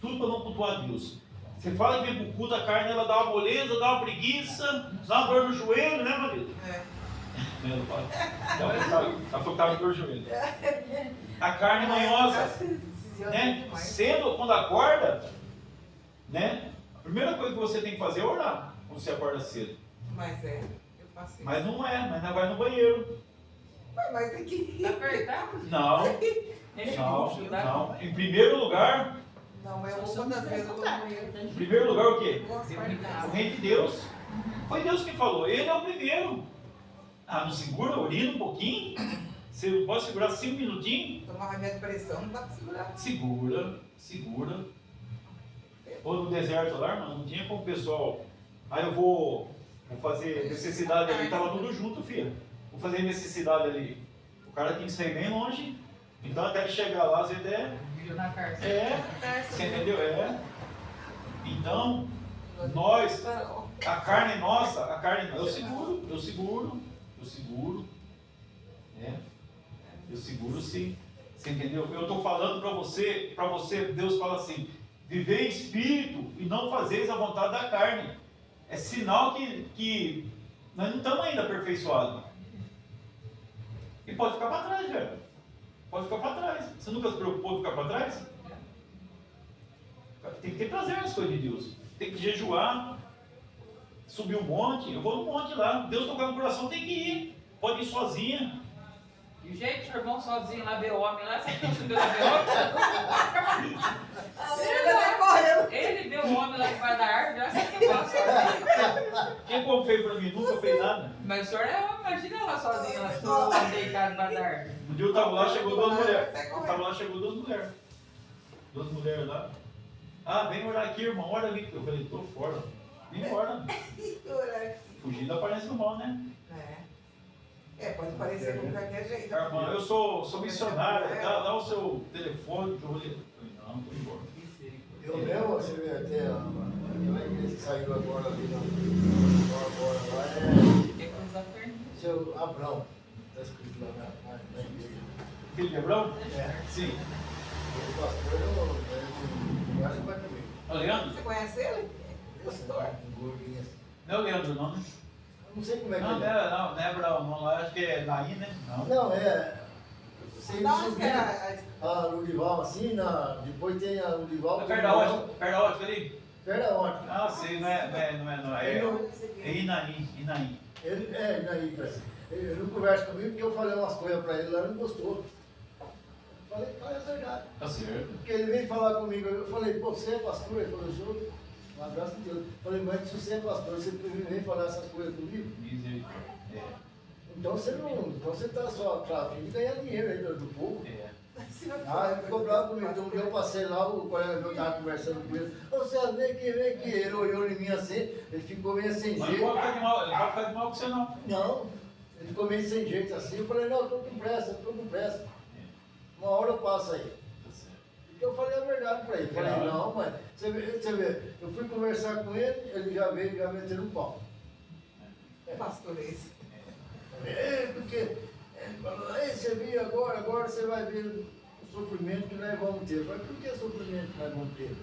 Tudo para não cultuar a Deus. Você fala que vem para o culto, a carne ela dá uma moleza, dá uma preguiça, dá uma dor no joelho, né, marido? Ela falou que estava com dor no joelho. A carne é manhosa. Né? Cedo, quando acorda, né? A primeira coisa que você tem que fazer é orar quando você acorda cedo. Mas eu faço isso. Mas não é, mas não vai no banheiro. Mas tem que ir. Tá apertado? Não, não. Em primeiro lugar, Não, mas eu vou quantas vezes eu tô no banheiro. em primeiro lugar o quê? Gosto de guardar. O reino de Deus. Foi Deus que falou, ele é o primeiro. Ah, não segura, urina um pouquinho? Você pode segurar 5 minutinhos? Tomar remédio de pressão, não dá pra segurar. Segura. Ou no deserto lá, irmão, não tinha como o pessoal. Aí eu vou fazer necessidade ali, tava tudo junto, filho. Vou fazer necessidade ali. O cara tem que sair bem longe. Então até chegar lá, você até. Vídeo na carça. Você entendeu? Então, nós, a carne nossa, eu seguro. Eu seguro sim. Você entendeu? Eu estou falando para você, Deus fala assim, viver em espírito e não fazeis a vontade da carne. É sinal que nós não estamos ainda aperfeiçoados. E pode ficar para trás, velho. Pode ficar para trás. Você nunca se preocupou de ficar para trás? Tem que ter prazer nas coisas de Deus. Tem que jejuar, subir um monte. Eu vou no monte lá. Deus tocar no coração, tem que ir. Pode ir sozinha. E o jeito do irmão sozinho lá ver o homem lá, sabe que não subiu lá ver o homem? Ele vai correndo. Ele vê o homem lá debaixo da árvore, já sabe que eu gosto sozinho. Quem como fez pra mim? Nunca fez nada. Mas o senhor é homem, imagina lá sozinho, lá, todo deitado pra dar. Um dia eu tava lá, chegou duas mulheres. Sai correndo. Eu tava lá, chegou duas mulheres. Duas mulheres lá. Ah, vem orar aqui, irmão, ora aqui. Eu falei, tô fora. Vem embora. Fugir da aparência do mal, né? Pode parecer de qualquer jeito. Irmão, eu sou missionário, dá o seu telefone que eu vou ler. Não, tô embora. Eu mesmo, você vê até aquela igreja que saiu agora ali agora lá Tem que usar a perna. seu Abrão. Está escrito lá na igreja. Filho de Hebrão? É. Sim. O pastor, eu acho que vai comigo. É o Leandro? Você conhece ele? Esse um gordinho assim. Não é o Leandro, não, né? Eu não sei como é que Não, ele não é Hebrão, não. Acho que é Naí, né? Não. Não, é. Você Da onde que subir era? a Ludival assim, depois tem a Ludival. É perto da ótica? Perto da ótica ali? Perto da ótica. Ah, sei, não é. É Inaí. Ele não conversa comigo porque eu falei umas coisas pra ele lá, ele não gostou. Eu falei, é verdade. Tá certo. Porque ele veio falar comigo, eu falei, pô, você é pastor? Ele falou, eu sou. Um abraço de Deus. Eu falei, mas se você é pastor, você vem falar essas coisas comigo? Misericórdia. Então você não. Então você tá só pra fim de ganhar dinheiro aí do povo. Ah, ele ficou bravo comigo. Então um dia eu passei lá, o colega meu estava conversando com ele. Ô César, vem aqui. Ele olhou em mim assim, ele ficou meio sem Mas jeito. não pode ficar de mal, ele não pode ficar de mal com você não. Não, ele ficou meio sem jeito assim. Eu falei, não, eu tô com pressa. Uma hora eu passo aí. Tá certo. Então eu falei a verdade pra ele. Eu falei, não, mas você vê, eu fui conversar com ele já veio metendo um pau. Pastor esse. Porque ele falou, ei, você viu agora você vai ver o sofrimento que nós vamos ter. Eu falei, por que sofrimento que nós vamos ter?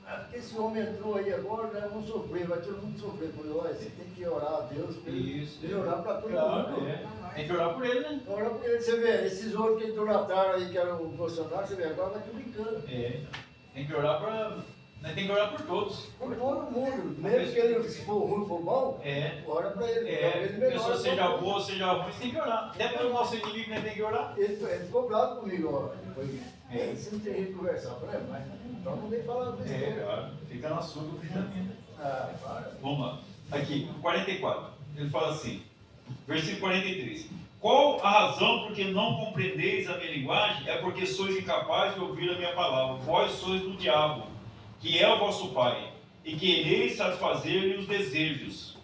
Ah, porque esse homem entrou aí agora, nós vamos sofrer, vai todo mundo sofrer. Eu falei, olha, você tem que orar a Deus para ele orar para todo mundo. Tem que orar por ele, né? Orar por ele, você vê, esses outros que idolataram aí, que eram o Bolsonaro, você vê, agora vai tudo brincando. Tem que orar pra. Nós tem que orar por todos. Por todo mundo, mesmo que ele se for ruim, for bom, ora para ele. A pessoa seja boa ou seja ruim, você tem que orar. Até pelo nosso inimigo, nós tem que orar. Ele ficou bravo comigo, ó. Você não tem jeito de conversar, eu falei, mas então não vem falar com isso. Claro. Fica na sua, eu fico na minha. Ah, para. Vamos lá. Aqui, 44. Ele fala assim, versículo 43. Qual a razão por que não compreendeis a minha linguagem? É porque sois incapazes de ouvir a minha palavra. Vós sois do diabo, que é o vosso pai, e quereis satisfazer-lhe os desejos.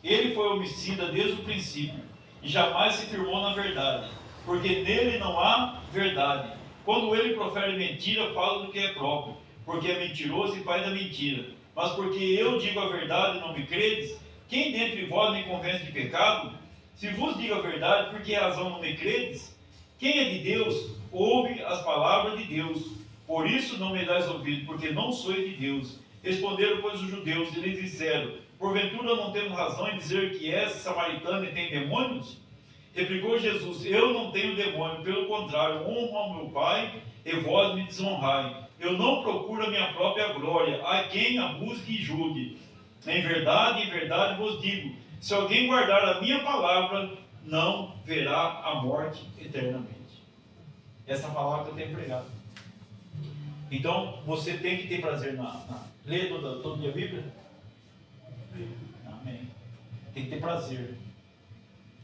Ele foi homicida desde o princípio, e jamais se firmou na verdade, porque nele não há verdade. Quando ele profere mentira, fala do que é próprio, porque é mentiroso e pai da mentira. Mas porque eu digo a verdade e não me credes, quem dentre vós me convence de pecado? Se vos digo a verdade, por que razão não me credes? Quem é de Deus, ouve as palavras de Deus. Por isso não me dais ouvido, porque não sois de Deus. Responderam, pois, os judeus, e lhes disseram, porventura não temos razão em dizer que essa samaritana tem demônios? Replicou Jesus, eu não tenho demônio, pelo contrário, honro ao meu Pai, e vós me desonrai. Eu não procuro a minha própria glória, a quem a busque e julgue. Em verdade vos digo, se alguém guardar a minha palavra, não verá a morte eternamente. Essa palavra que eu tenho pregado. Então, você tem que ter prazer ler todo dia a Bíblia? Amém. Tem que ter prazer.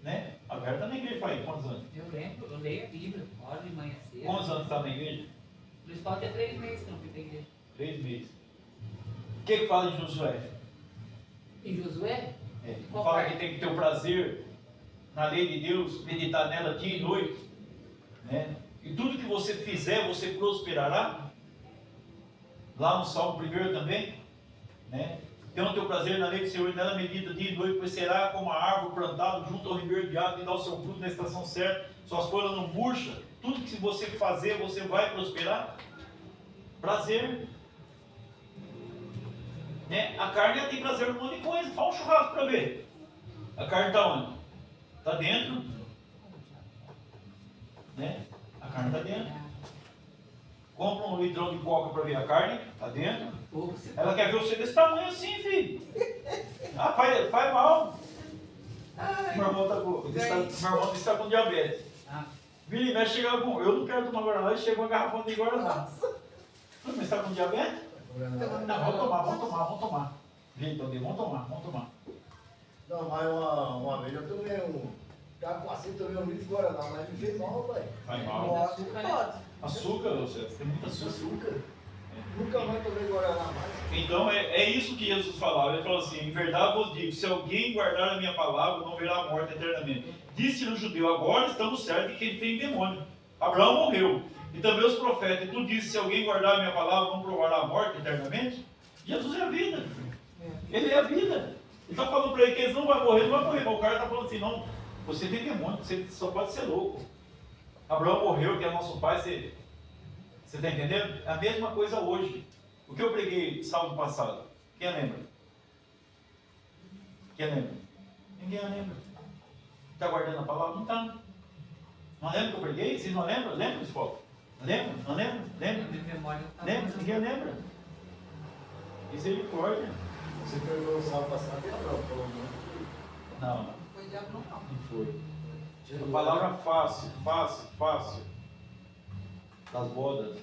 Né? A Vera está na igreja, pai, quantos anos? Eu lembro, eu leio a Bíblia, hora de manhã cedo. Quantos anos está na igreja? O principal tem 3 meses que eu não fui pra igreja. 3 meses. O que fala de Josué? E Josué? Qual Fala parte? que tem que ter o prazer na lei de Deus, meditar nela dia e noite. Né? E tudo que você fizer, você prosperará. Lá no Salmo 1 também. Né? Tem o teu prazer na lei do Senhor, e nela medita dia e noite, pois será como a árvore plantada junto ao ribeiro de água, que dá o seu fruto na estação certa, suas folhas não murcham. Tudo que você fazer, você vai prosperar. Prazer. Né? A carne tem prazer em um monte de coisa. Fala um churrasco para ver. A carne está onde? Está dentro. Né? A carne está dentro. Compra um litrão de coca para ver a carne. Está dentro. Ela quer ver você desse tamanho assim, filho. Ah, faz mal. Meu irmão está com diabetes. Vira e mexe, chega com. Eu não quero tomar Guaraná, chega uma garrafa de Guaraná. Mas está com diabetes? Não, vamos tomar. Vem, então, vamos tomar. Não, mas uma vez eu tomei tava com assim, tomei um litro de Guaraná, mas me fez mal, pai. Faz mal. Pode, pode. Açúcar, você tem muito açúcar. Açúcar. Nunca mais tomei Guaraná mais. Então é isso que Jesus falava. Ele falou assim: em verdade vos digo, se alguém guardar a minha palavra, não verá a morte eternamente. Disse-lhe o judeu: agora estamos certos de que ele tem demônio. Abraão morreu. E também os profetas. E tu disse: se alguém guardar a minha palavra, não provará a morte eternamente. Jesus é a vida. Ele é a vida. Ele está falando para ele que eles não vão morrer, não vai morrer. Mas o cara está falando assim: não, você tem demônio, você só pode ser louco. Abraão morreu, que é nosso pai, você está entendendo? É a mesma coisa hoje. O que eu preguei sábado passado? Quem lembra? Quem lembra? Ninguém lembra. Está guardando a palavra? Não está. Não lembra que eu preguei? Vocês não lembram? Lembra, escola? Lembra? Não lembra? Lembra? De memória não tá Lembra? Ninguém lembra. Misericórdia. Você pegou o sábado passado e a prova, pelo menos. Não, Não foi diabo não. não foi. A palavra fácil, fácil, fácil. Das bodas.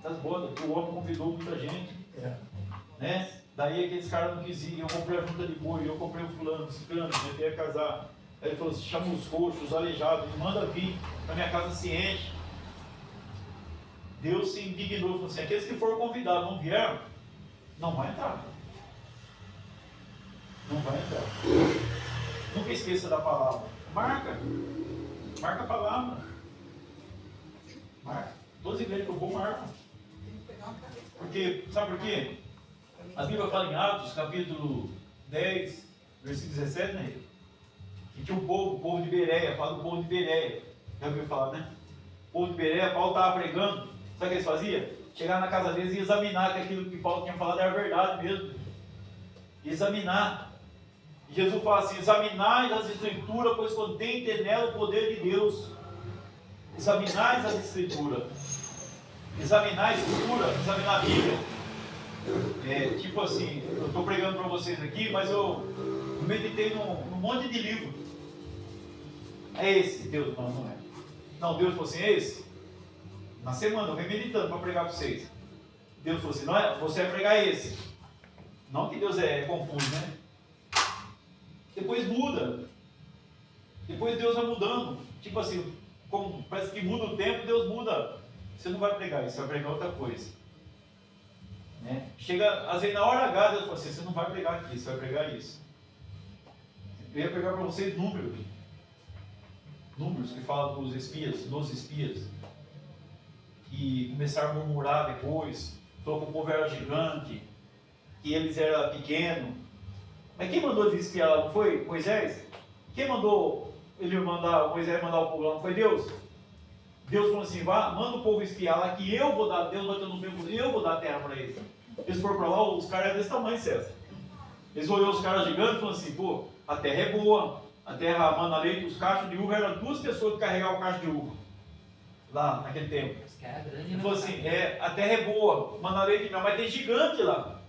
Das bodas, que o homem convidou muita gente. É. Né? Daí aqueles caras não quis ir, eu comprei a junta de boi, eu comprei o fulano, ciclano, né? Ia casar. Aí ele falou assim, chama os coxos, os aleijados, manda vir, a minha casa se enche. Deus se indignou, falou assim, aqueles que foram convidados não vieram, não vai entrar. Não vai entrar. Nunca esqueça da palavra. Marca. Marca a palavra. Marca. Todas as igrejas que eu vou, marcam. Tem que pegar uma caneta. Porque, sabe por quê? A Bíblia fala em Atos, capítulo 10, versículo 17, né? Que tinha um povo, o povo de Bereia, fala do povo de Bereia. Já ouviu falar, né? O povo de Bereia, Paulo estava pregando, sabe o que eles faziam? Chegar na casa deles e examinar que aquilo que Paulo tinha falado era verdade mesmo. Examinar. E Jesus fala assim, examinai as escrituras, pois contém nela o poder de Deus. Examinai as escrituras. Examinar a escritura, examinar a Bíblia. Tipo assim, eu estou pregando para vocês aqui, mas eu meditei num monte de livro. É esse, Deus, não é. Não, Deus falou assim, é esse. Na semana eu venho meditando para pregar para vocês. Deus falou assim, não é, você vai pregar esse. Não que Deus é confuso, né? Depois muda. Depois Deus vai mudando. Tipo assim, como parece que muda o tempo, Deus muda. Você não vai pregar isso, você vai pregar outra coisa. Né? Chega, às vezes na hora H, Deus fala assim, você não vai pregar aqui, você vai pregar isso. Eu ia pregar para vocês números. Números que falam dos espias. Que começaram a murmurar depois, falou que o povo era gigante, que eles eram pequenos. Mas quem mandou eles espiar lá, não foi Moisés? Quem mandou Moisés mandar o povo lá, não foi Deus? Deus falou assim, vá, manda o povo espiar lá, que eu vou dar, Deus vai ter no tempo, eu vou dar a terra para eles. Eles foram para lá, os caras eram desse tamanho, César. Eles olhou os caras gigantes e falaram assim, pô, a terra é boa, a terra manda leite, os cachos de uva, eram 2 pessoas que carregavam o cacho de uva. Lá, naquele tempo. Os caras grandes, Ele né? falou assim, a terra é boa, manda leite não, mas tem gigante lá.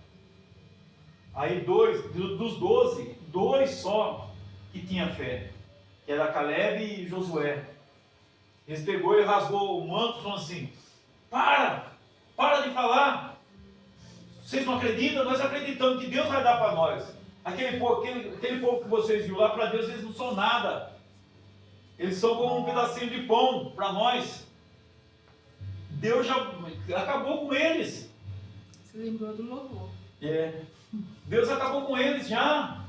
Aí dos 12, 2 só que tinha fé, que era Caleb e Josué. Eles pegou e rasgou o manto e falou assim, para de falar. Vocês não acreditam? Nós acreditamos que Deus vai dar para nós. Aquele povo que vocês viram lá, para Deus eles não são nada. Eles são como um pedacinho de pão para nós. Deus já acabou com eles. Você lembrou do louvor. Deus acabou com eles já.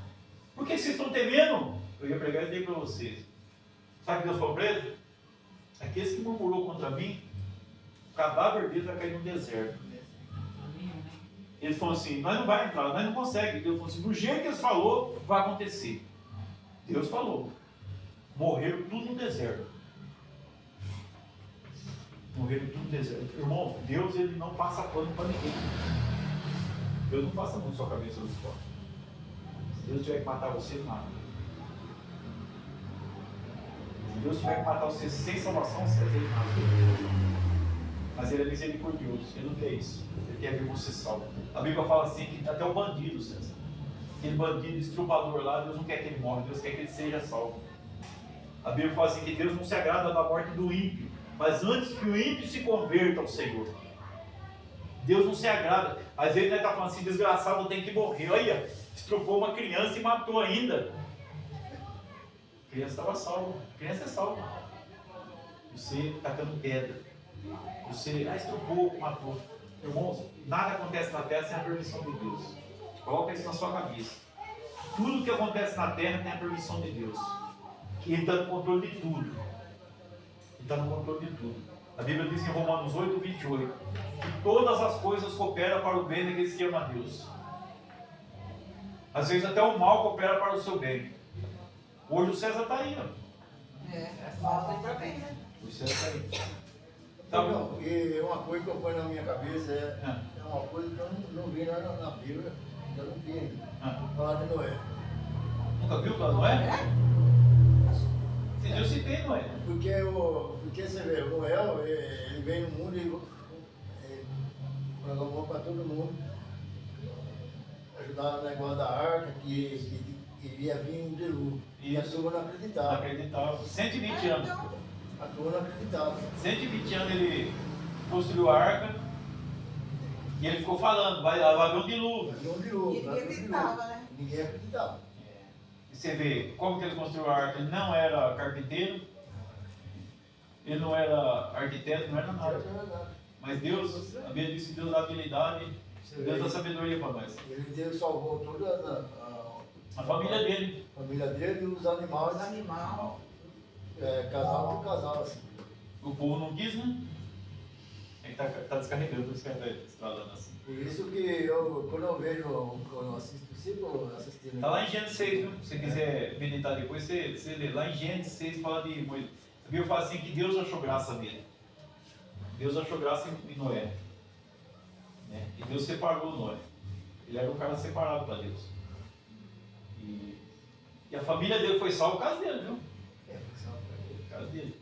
Por que vocês estão temendo? Eu ia pregar isso daí para vocês. Sabe o que Deus falou para eles? Aqueles que murmurou contra mim, o cadáver deles vai cair no deserto. Eles falaram assim, nós não vamos entrar, nós não conseguimos. Deus falou assim, do jeito que eles falou, vai acontecer. Deus falou. Morreram tudo no deserto. Morreram tudo no deserto. Irmão, Deus ele não passa pano para ninguém. Deus não passa a mão na sua cabeça do fora. Se Deus tiver que matar você, mata. Se Deus tiver que matar você sem salvação, você tem que matar. Mas ele é misericordioso, ele não quer isso. Ele quer ver você salvo. A Bíblia fala assim que até o bandido, César. Aquele bandido estrupador lá, Deus não quer que ele morra, Deus quer que ele seja salvo. A Bíblia fala assim que Deus não se agrada da morte do ímpio, mas antes que o ímpio se converta ao Senhor. Deus não se agrada. Às vezes nós estamos falando assim, desgraçado tem que morrer. Olha, estrupou uma criança e matou ainda. A criança estava salva. A criança é salva. Você tacando pedra. Você estrupou, matou. Irmãos, nada acontece na terra sem a permissão de Deus. Coloca isso na sua cabeça. Tudo que acontece na terra tem a permissão de Deus. E Ele está no controle de tudo. Ele está no controle de tudo. A Bíblia diz em Romanos 8, 28, que todas as coisas cooperam para o bem daqueles que amam a Deus. Às vezes até o mal coopera para o seu bem. Hoje o César está aí, ó. Mal foi pra bem, né? O César está aí. Então, e uma coisa que eu ponho na minha cabeça é uma coisa que eu não vi na Bíblia, eu não vi ainda. Falar de Noé. Nunca viu falar de Noé? Se Deus se tem, Noé. Porque você vê, o Noé, ele veio no mundo e programou para todo mundo ajudar no negócio da arca, que iria vir um dilúvio. E a turma não acreditava. Não acreditava. 120 anos. A turma não acreditava. 120 anos ele construiu a arca e ele ficou falando, vai haver um dilúvio. Havia um dilúvio. E ninguém acreditava, né? Ninguém acreditava. E você vê como que ele construiu a arca. Ele não era carpinteiro, ele não era arquiteto, não era nada. Mas Deus, a Bíblia diz que Deus dá habilidade, Deus dá sabedoria para nós. Ele salvou toda A família dele. a família dele e os animais. Os animais. Casal por casal, assim. O povo não quis, né? Ele está descarregando, por isso que ele está estralando assim. Por isso que quando eu assisto o ciclo, assistindo. Está lá em Gênesis 6, viu? Se você quiser meditar depois, você lê. Lá em Gênesis 6 fala de Moisés. A Bíblia fala assim que Deus achou graça nele. Deus achou graça em Noé. Né? E Deus separou Noé. Ele era um cara separado para Deus. E a família dele foi salva por causa dele, viu? Por causa dele.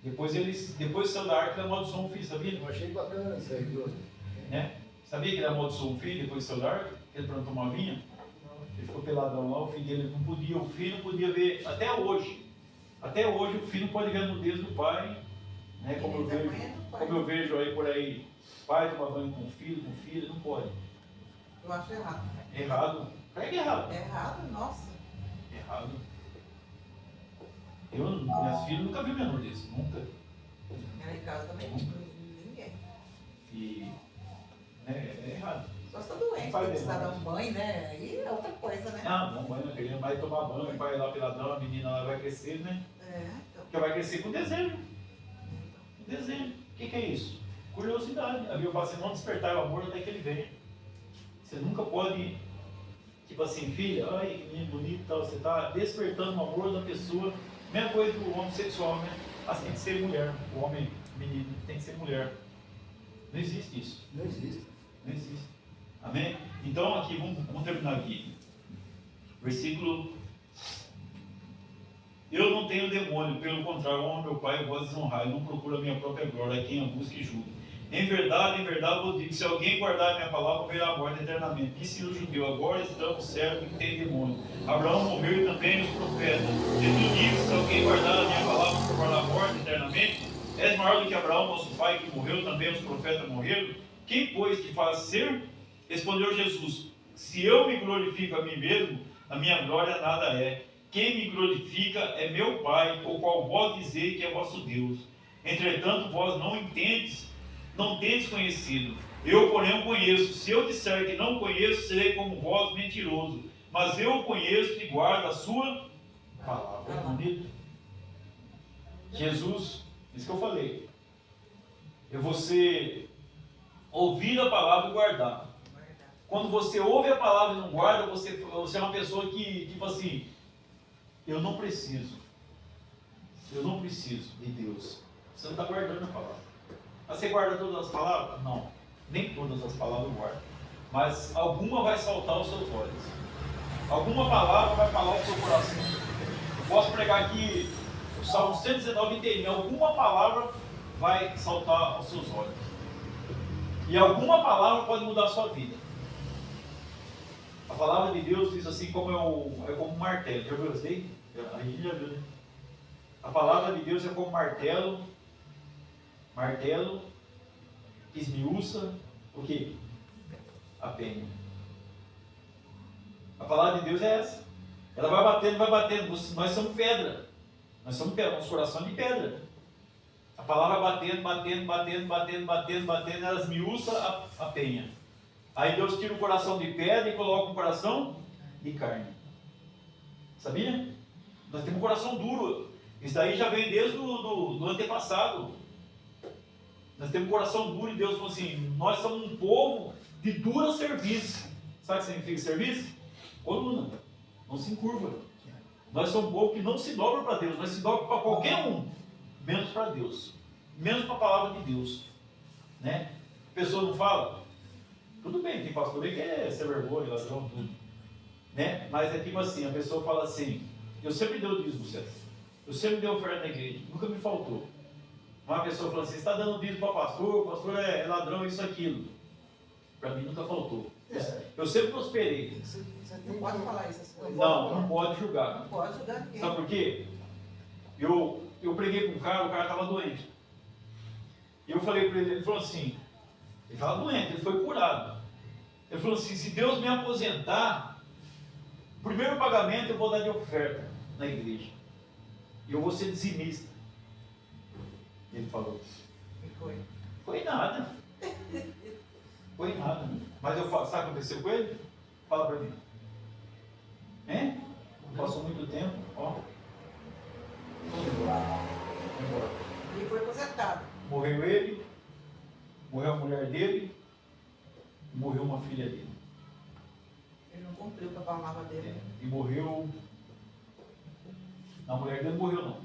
Depois saiu da arca e amaldiçoou um filho, sabia? Eu achei bacana isso aí, viu? Né? Sabia que ele amaldiçoou um filho depois saiu da arca? Ele plantou uma vinha. Ele ficou peladão lá, o filho dele não podia, o filho não podia ver, até hoje o filho não pode ver a nudez do pai, né? Como eu vejo aí por aí, pai toma banho com filho, não pode. Eu acho errado. Errado. Pega errado. Errado? Nossa. Errado. Minhas filhas nunca viu minha nudez, nunca. Lá em casa também ninguém. E é errado. Só se tá doente, Faz precisa errado. dar um banho, né? Aí é outra coisa, né? Não, banho, não queria mais tomar banho, vai lá peladão, a menina lá vai crescer, né? Então. Porque vai crescer com desejo. Com desejo. O que é isso? Curiosidade. A Bíblia fala assim, não despertar o amor até que ele venha. Você nunca pode, tipo assim, filha, ai, que menino bonito e tal, você está despertando o amor da pessoa. Mesma coisa do homossexual, né? Assim, tem que ser mulher. O homem, menino, tem que ser mulher. Não existe isso. Não existe. Não existe. Amém? Então, aqui, vamos terminar aqui. Versículo. Eu não tenho demônio, pelo contrário, honro meu Pai, eu vou desonrar, eu não procuro a minha própria glória, é quem a busca e julga. Em verdade, vos digo, se alguém guardar a minha palavra, verá a morte eternamente. Disse o judeu, agora estamos certos que tem demônio. Abraão morreu e também os profetas. E tu digo, se alguém guardar a minha palavra, provará a morte eternamente. És maior do que Abraão, nosso pai, que morreu, também os profetas morreram. Quem, pois, te faz ser? Respondeu Jesus, se eu me glorifico a mim mesmo, a minha glória nada é. Quem me glorifica é meu Pai, o qual vós dizei que é vosso Deus. Entretanto, vós não tendes conhecido. Eu, porém, o conheço. Se eu disser que não conheço, serei como vós, mentiroso. Mas eu o conheço e guardo a sua palavra. É bonito? Jesus, isso que eu falei. É você ouvir a palavra e guardar. Quando você ouve a palavra e não guarda, você é uma pessoa que, tipo assim, eu não preciso de Deus. Você não está guardando a palavra. Você guarda todas as palavras? Não, nem todas as palavras eu guardo. Mas alguma vai saltar aos seus olhos. Alguma palavra vai falar ao seu coração. Eu posso pregar aqui o Salmo 119 inteirinho. Alguma palavra vai saltar aos seus olhos. E alguma palavra pode mudar a sua vida. A palavra de Deus diz assim como é como um martelo. Já viu isso aí? A gente já viu, né? A palavra de Deus é como martelo que esmiuça o quê? A penha. A palavra de Deus é essa. Ela vai batendo, vai batendo. Nós somos pedra. Nós somos pedra, nosso coração é de pedra. A palavra batendo, batendo, batendo, batendo, batendo, batendo, ela esmiuça a penha. Aí Deus tira o coração de pedra e coloca um coração de carne. Sabia? Nós temos um coração duro. Isso daí já vem desde do antepassado. Nós temos um coração duro e Deus falou assim, nós somos um povo de dura serviço. Sabe o que significa serviço? Coluna. Não se encurva. Nós somos um povo que não se dobra para Deus, nós se dobra para qualquer um, menos para Deus. Menos para a palavra de Deus. Né? A pessoa não fala? Tudo bem, tem pastor aí que é ser vergonha, ladrão, tudo. Né? Mas é tipo assim, a pessoa fala assim, eu sempre dei o dízimo, César. Eu sempre dei oferta na igreja, nunca me faltou. Uma pessoa fala assim, você está dando dízimo para o pastor é ladrão, isso, aquilo. Para mim nunca faltou. Eu sempre prosperei. Você não pode falar essas coisas. Não pode julgar. Não pode julgar ninguém. Sabe por quê? Eu preguei com um cara, o cara estava doente. E eu falei para ele falou assim, ele estava doente, ele foi curado. Ele falou assim, se Deus me aposentar, o primeiro pagamento eu vou dar de oferta na igreja. E eu vou ser dizimista. Ele falou. E foi. Foi nada. Foi nada. Mas eu falo, sabe o que aconteceu com ele? Fala para mim. Hein? Passou muito tempo, ó. Foi embora. E foi aposentado. Morreu ele, morreu a mulher dele, morreu uma filha dele. Ele não cumpriu com a palavra dele. E morreu. A mulher dele morreu não.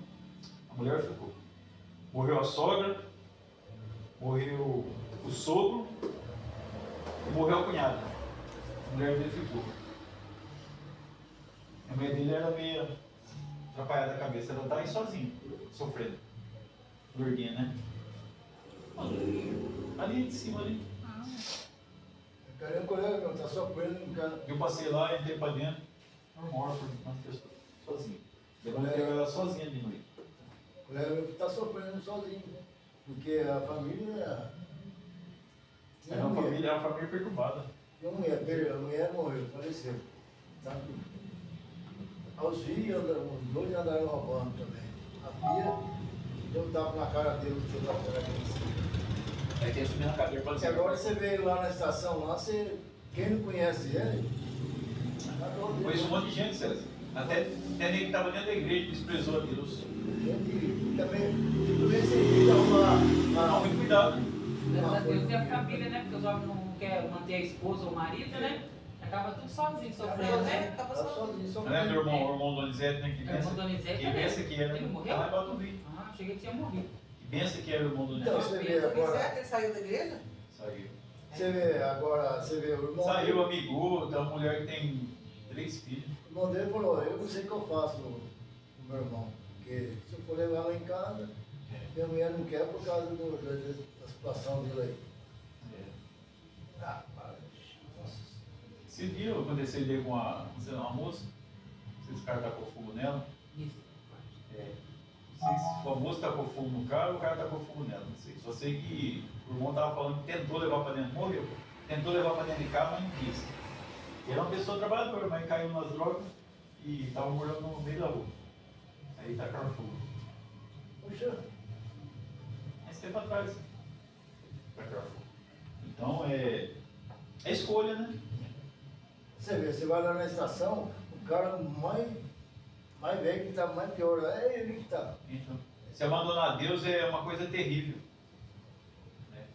A mulher ficou. Morreu a sogra, morreu o sogro e morreu a cunhada. A mulher dele ficou. A mulher dele era meio atrapalhada da cabeça, ela está aí sozinha, sofrendo. Gordinha, né? Ali de cima ali. Cadê o colega meu? Tá sofrendo, não quer. Eu passei lá, entrei para dentro, morto, sozinho. Levantei ela sozinha de noite. O colega meu está sofrendo sozinho, né? Porque a família. Era uma família perturbada. Tinha uma mulher, a mulher morreu, faleceu. Sabe? Os filhos, os dois andaram roubando também. A filha deu um tapa na cara dele, que estava por aqui. Aí tem que subir na cadeira para E dizer. agora você veio lá na estação, lá, quem não conhece ele, Conheço um monte de gente, César. Até nem que estava dentro da igreja desprezou a Deus. gente também fica recebido Não, muito cuidado. Graças a Deus e a família, né? Porque os homens não querem manter a esposa ou o marido, né? Acaba tudo sozinho, sofrendo, né? Acaba Tá sozinho. sozinho, só Lembra do irmão Donizete, né? Que É, irmão Donizete, que né? benção que era. Ele morreu? Lá em Batuvi. Ah, cheguei que tinha morrido. Que benção que era o irmão Então, Donizete. você vê agora, Ele saiu da igreja? Saiu. você vê o irmão Saiu, dele, amigou, tem uma mulher que tem 3 filhos. o irmão dele falou, eu não sei o que eu faço com o meu irmão, porque se eu for levar lá em casa, minha mulher não quer por causa da situação dele aí. Ah, para. Nossa. Esse dia aconteceu ali com uma moça, não sei se o cara tacou fogo nela. Isso. Não sei se a moça tacou fogo no cara ou o cara tacou fogo nela, não sei. Só sei que o irmão estava falando que tentou levar para dentro, morreu. Tentou levar para dentro de casa, mas não quis. Ele era uma pessoa trabalhadora, mas caiu nas drogas e estava morando no meio da rua. Aí tacaram fogo. Puxa, Esse tempo atrás. Tacaram fogo. Então é escolha, né? você vê, você vai lá na estação, o cara mais velho que está mais pior, é ele que está. Então, se abandonar Deus é uma coisa terrível. Né?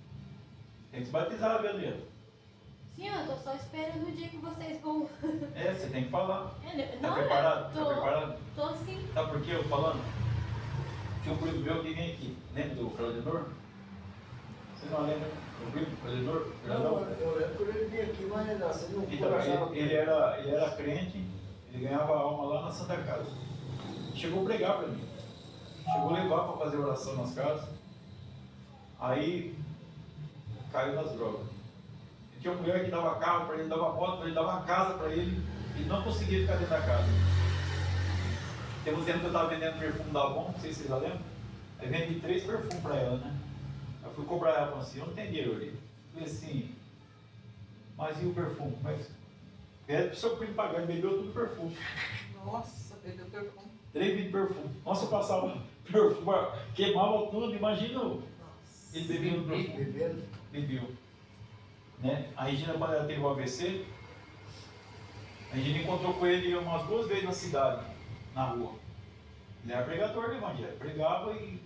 Tem que se batizar, viu, Leandro? Sim, eu tô só esperando o dia que vocês vão. Você tem que falar. Tá Não, preparado? eu Tá preparado? tô sim. Sabe por que eu falando? Tinha um primo meu que vem aqui. Lembra do Claudinor? Você não lembra? O primo, Claudinor? Não, eu lembro quando ele vinha aqui, mas assim, não Então, conversava com ele era crente, ele ganhava alma lá na Santa Casa. Chegou a pregar para mim. Chegou a levar para fazer oração nas casas. Aí caiu nas drogas. E tinha uma mulher que dava carro para ele, dava moto para ele, dava uma casa para ele, e não conseguia ficar dentro da casa. Tem um tempo que eu estava vendendo perfume da Avon, não sei se vocês já lembram. Aí vendi 3 perfumes para ela, né? Eu fui cobrar ela, falou assim, eu não tenho dinheiro ali. Eu falei assim, mas e o perfume? Mas pede pro seu primo pagar, ele bebeu tudo o perfume. Nossa, perdeu o perfume. 3 litros de perfume. Nossa, eu passava perfume, queimava tudo, imagina ele bebendo perfume. Bebendo. Bebeu. Né? A Regina, quando ela teve o AVC, a Regina encontrou com ele umas 2 vezes na cidade, na rua. Ele era pregador do Evangelho, pregava e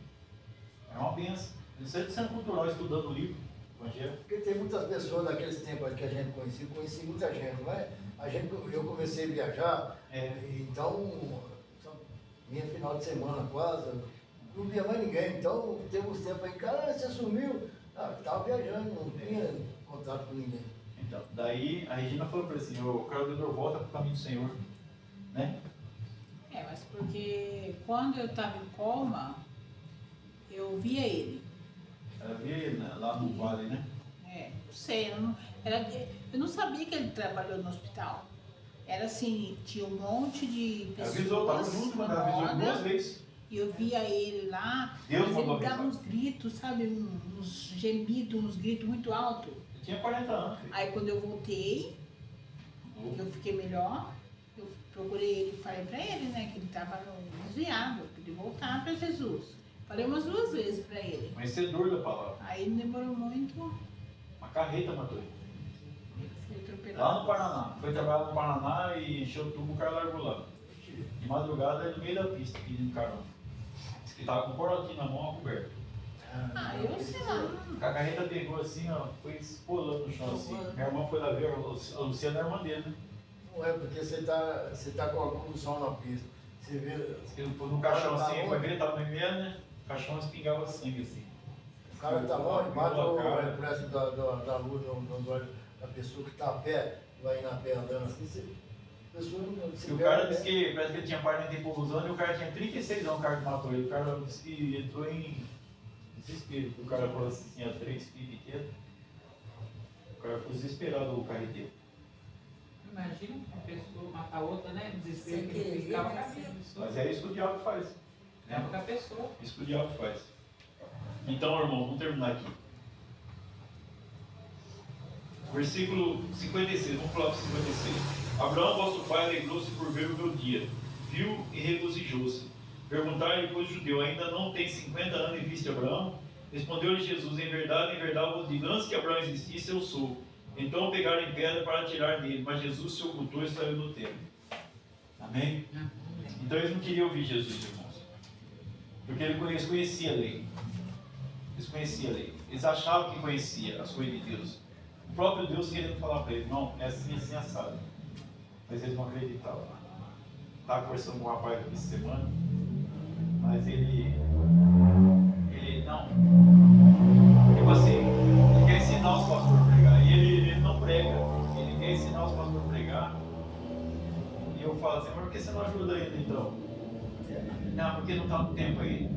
era uma benção. Ele saiu de centro cultural estudando o livro, Evangelho. Porque tem muitas pessoas daqueles tempos que a gente conheci muita gente, não é? Eu comecei a viajar, então, minha final de semana quase, não via mais ninguém, então teve uns tempos aí, cara, você sumiu, estava viajando, não tinha contato com ninguém. Então, daí a Regina falou para ele assim, o Carlos volta para o caminho do Senhor, né? Mas porque quando eu estava em coma, eu via ele. Ela via ele lá no vale, né? Não sei, eu não sabia que ele trabalhou no hospital. Era assim, tinha um monte de Ela pessoas. avisou, estava junto, mas ela avisou 2 vezes. E eu via ele lá, Deus mas mandou ele dava avisar. uns gritos, sabe, uns gemidos, uns gritos muito altos. Ele tinha 40 anos, filho. Aí quando eu voltei, que eu fiquei melhor, eu procurei ele e falei pra ele, né, que ele estava desviado, pra ele voltar para Jesus. Falei umas 2 vezes pra ele. Conhecedor da palavra. Aí não demorou muito, Uma carreta matou ele. ele foi atropelado. Lá no Paraná. Foi trabalhar no Paraná e encheu o tubo, o cara largou lá. De madrugada, ele no meio da pista, pedindo carona. Disse que estava com um corotinho na mão, coberto. Eu sei lá. A carreta pegou assim, ó, foi espolando no chão assim. Minha irmã foi lá ver, a Luciana é a irmã dele, né? Não é porque você tá com a condução na pista. Você vê. Ele pôs no caixão assim, foi ver, tava no meio, né? O caixão espingava sangue assim. O cara está longe, bate o reflexo da luz no olho da pessoa que está a pé, vai indo a pé andando assim, a pessoa não se E o cara disse que parece que ele tinha 40 e poucos anos e o cara tinha 36 anos, o cara que matou ele. O cara disse que entrou em desespero. O cara falou assim, tinha 3 filhos pequenos. O cara ficou desesperado, o carreteiro. Imagina uma pessoa matar outra, né? Desespero Sem que ele querer, ficava né? com a pessoa. Mas é isso que o diabo faz. Leva com a pessoa. Isso que o diabo faz. Então, irmão, vamos terminar aqui. Versículo 56, vamos pular para 56. Abraão, vosso pai, alegrou-se por ver o meu dia. Viu e regozijou-se. Perguntaram-lhe, pois, judeu, ainda não tem 50 anos e viste Abraão? Respondeu-lhe Jesus, em verdade vos digo, antes que Abraão existisse, eu sou. Então pegaram em pedra para atirar nele, mas Jesus se ocultou e saiu do templo. Amém? Então eles não queriam ouvir Jesus, irmãos. Porque eles conheciam a lei. Eles conheciam a lei. Eles achavam que conhecia as coisas de Deus. O próprio Deus querendo falar para eles, não, é assim, assim, assado. Mas eles não acreditavam. Estava conversando com um rapaz aqui essa semana, mas ele não. Tipo assim, ele quer ensinar os pastores a pregar. E ele não prega. Ele quer ensinar os pastores a pregar. E eu falo assim, mas por que você não ajuda ainda então? Não, porque não está no tempo aí.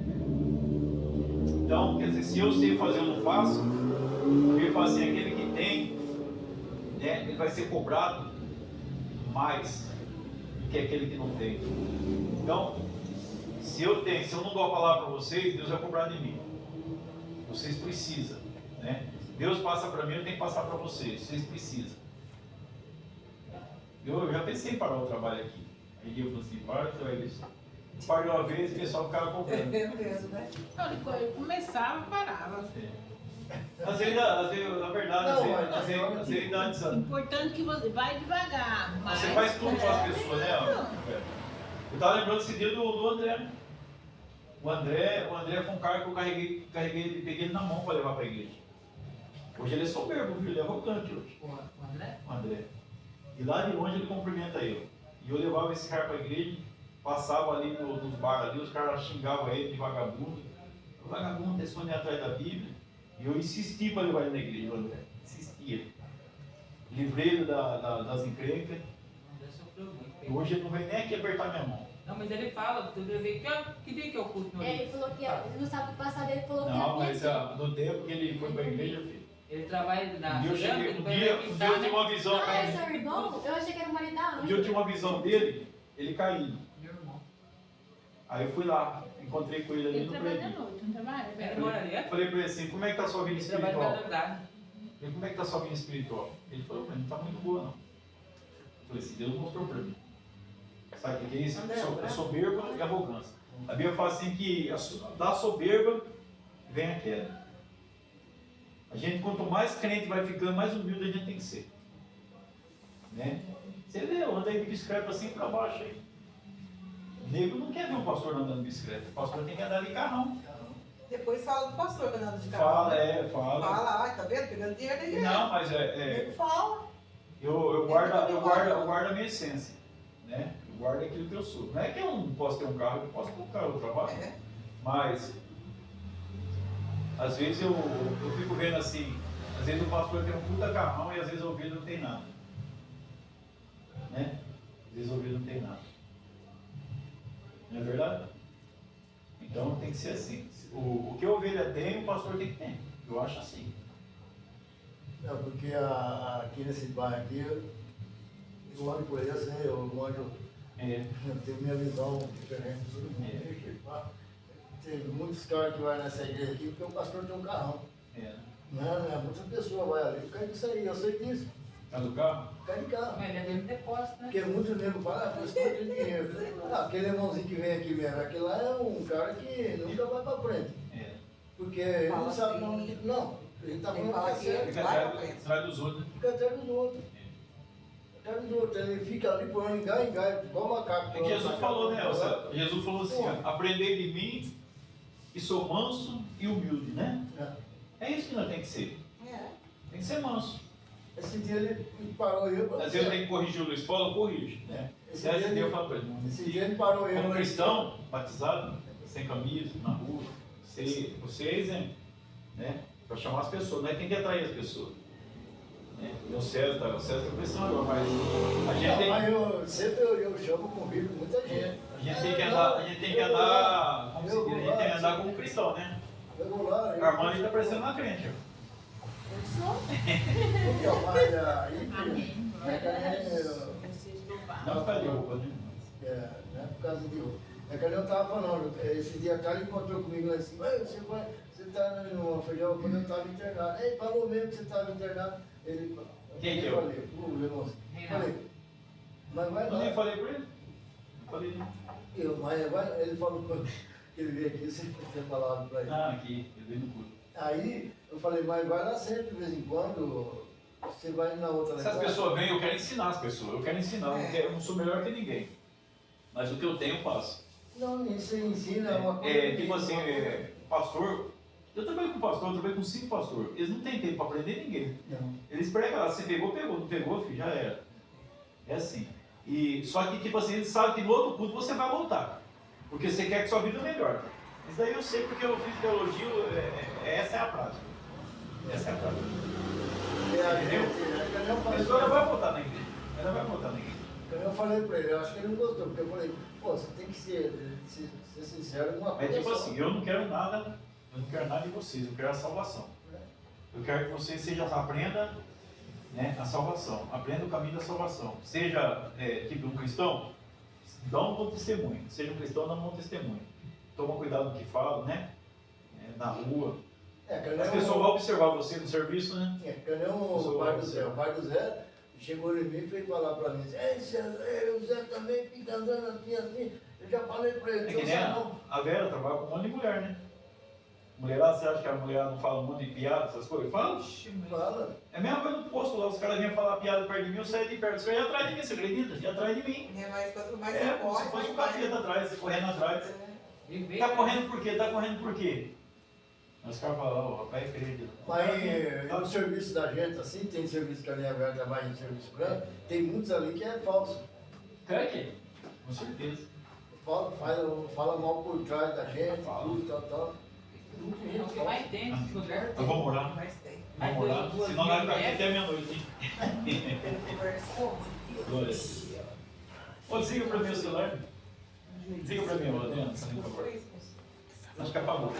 Então, quer dizer, se eu sei fazer, eu não faço. Ele fala assim, aquele que tem, né, ele vai ser cobrado mais do que aquele que não tem. Então, se eu não dou a palavra para vocês, Deus vai cobrar de mim. Vocês precisam, né? Deus passa para mim, eu tenho que passar para vocês. Vocês precisam. Eu já pensei em parar o trabalho aqui. Aí eu falei assim, para, você vai ver. Parei uma vez e o pessoal ficava cobrando. É mesmo, né? Não, ele começava, parava. Às vezes, na verdade, às vezes dá desânimo. Importante que você vai devagar. Mas Você faz tudo com as pessoas, né? Eu estava lembrando esse dia do André. O André foi um cara que eu carreguei ele, peguei ele na mão para levar para a igreja. Hoje ele é soberbo, viu? Ele é arrogante hoje. O André? O André. E lá de longe ele cumprimenta eu. E eu levava esse cara para a igreja, passava ali nos bares ali, os caras xingavam ele de vagabundo. O vagabundo está escondendo atrás da Bíblia. E eu insisti para levar ele na igreja, o André. Insistia. Livrei ele das encrencas. André sofreu muito. E hoje ele não vem nem aqui apertar minha mão. Não, mas ele fala, tu deve ver que dia que eu culto no Ele falou que no sábado passado ele falou que Não, ia mas no tempo que ele foi para a igreja, filho. Ele trabalha na. Um dia eu tive uma visão. Ah, é seu irmão? Eu achei que era o marido da Um dia eu tive uma visão dele, ele caindo. Meu irmão. Aí eu fui lá, encontrei com ele ali Ele no trabalha à prédio. noite, não trabalha? Ele mora ali? Falei pra ele assim, como é que tá a sua vida Ele trabalha na espiritual? madrugada. Falei, como é que tá a sua vida espiritual? Ele falou, mas não tá muito boa não. Eu falei assim, Deus mostrou pra mim. Sabe o que é isso? Soberba e arrogância. A Bíblia fala assim que da soberba vem a queda. A gente, quanto mais crente vai ficando, mais humilde a gente tem que ser. Né? Você vê, eu ando aí de bicicleta assim para baixo aí. O nego não quer ver um pastor andando de bicicleta. O pastor tem que andar de carrão. Depois fala do pastor andando de carro. Fala, né? fala. Fala, ai, tá vendo? Pegando dinheiro da igreja. Não, mas Ele fala. eu guardo a minha essência. Né? Eu guardo aquilo que eu sou. Não é que eu não posso ter um carro, eu posso ter um carro, eu trabalho. É. Mas, às vezes eu fico vendo assim, às vezes o pastor tem um puta carrão e às vezes eu vejo não tem nada. Né? Às vezes eu vejo não tem nada. Não é verdade? Então tem que ser assim. O que a ovelha tem, o pastor tem que ter. Eu acho assim. É porque aqui nesse bairro aqui, eu ando por aí assim, eu ando, eu tenho minha visão diferente de todo mundo. Tem muitos caras que vão nessa igreja aqui porque o pastor tem um carrão. Não, muitas pessoas vão ali, por causa disso aí, eu sei disso. Tá do carro? Por causa de carro. Mas ele é dele de depósito, né? Porque muitos negros falam, ah, pastor tem dinheiro. Ah, aquele irmãozinho que vem aqui mesmo, aquele lá é um cara que nunca vai pra frente. Porque ele Fala não sabe assim, não, ele tá tem que falando falar que que é Fica vai atrás, pra frente. atrás dos outros. fica atrás dos outros. Atrás dos outros, ele fica ali por em gai, igual macaco. É que Jesus falou, né, Elsa? Jesus falou assim, ó, aprendei de mim que sou manso e humilde, né? É isso que nós temos que ser. Tem que ser manso. Esse dia ele parou eu. Às vezes eu tenho que corrigir o Luiz Paulo, eu corrijo, né? Esse Se esse dia dia eu ele- falo pra ele, não Esse mentir. dia ele parou eu. Como cristão, batizado, sem camisa, na rua, você é exemplo, né? Para chamar as pessoas, nós temos que atrair as pessoas. Né? E o César tá pensando agora, mas a gente tem, Mas eu sempre eu chamo, convido muita gente. a gente tem que andar, como se diz, a gente tem que andar como cristão, né? Eu vou lá. A Armando está parecendo uma crente, ó. Então, mas aí, Amém. Vocês louvaram. Não, tá de roupa, né? não é por causa de roupa. É que eu estava falando, esse dia atrás ele encontrou comigo lá em cima, você está no feijão, quando eu estava internado. Ele falou mesmo que você estava internado. Ele, Quem que eu eu? falei, o Leôncio. Reinaldo. Falei, mas vai Eu nem lá. falei pra ele. Não falei não. Ele falou que ele veio aqui, você tinha falado para ele. Ah, aqui, eu dei no culto. Aí eu falei, mas vai lá sempre, de vez em quando, você vai na outra Se as pessoas vêm, eu quero ensinar as pessoas, eu quero ensinar, eu não sou melhor que ninguém. Mas o que eu tenho, eu passo. Não, isso ensina uma coisa. Tipo assim, pastor, eu trabalho com pastor, eu trabalho com 5 pastores. Eles não têm tempo para aprender ninguém. Não. Eles pregam lá, você pegou, não pegou, filho, já era. É assim. E, só que, tipo assim, eles sabem que no outro culto você vai voltar. Porque você quer que sua vida melhore. Isso daí eu sei porque eu fiz teologia, essa é a prática. Essa é a prática. A pessoa não vai voltar na igreja. Ela vai voltar na igreja. Eu falei pra ele, eu acho que ele não gostou, porque eu falei, pô, você tem que ser sincero numa É coisa. tipo só. assim, eu não quero nada de vocês, eu quero a salvação. Eu quero que vocês aprenda, né, a salvação, aprenda o caminho da salvação. Seja tipo um cristão, dá um bom testemunho. Seja um cristão, dá um bom testemunho. Toma cuidado no que fala, né? Na rua. As pessoas vão observar você no serviço, né? Que nem o pai do Zé. O pai do Zé chegou em mim e veio falar pra mim, o Zé também fica andando assim. Eu já falei pra ele, É que nem a Vera trabalha com um monte de mulher, né? Mulherada, você acha que a mulher não fala um monte de piada, essas coisas? Fala. Fala. É a mesma coisa no posto lá, os caras vinham falar piada perto de mim, eu saía de perto. Os caras iam atrás de mim, você acredita? Ia atrás de mim. Mas quanto mais É, você como se corre, fosse um mais capeta atrás, correndo atrás. Tá correndo por quê? Tá correndo por quê? Os caras falam, ó, rapaz, é crente. Mas no serviço da gente, assim, tem serviço que a linha aberta vai em serviço grande, tem muitos ali que é falso. Crente? Com certeza. Fala mal por trás da gente, tudo, tal. Muita É o gente que mais falsa. tem nesse lugar. Nós vamos orar. mais tem. Vamos orar. Senão nós vamos ficar aqui até meia-noite, hein? Conversou. Glória. Ô, desliga pra mim o celular. Desliga pra mim, Adriano, por favor. Acho que apagou.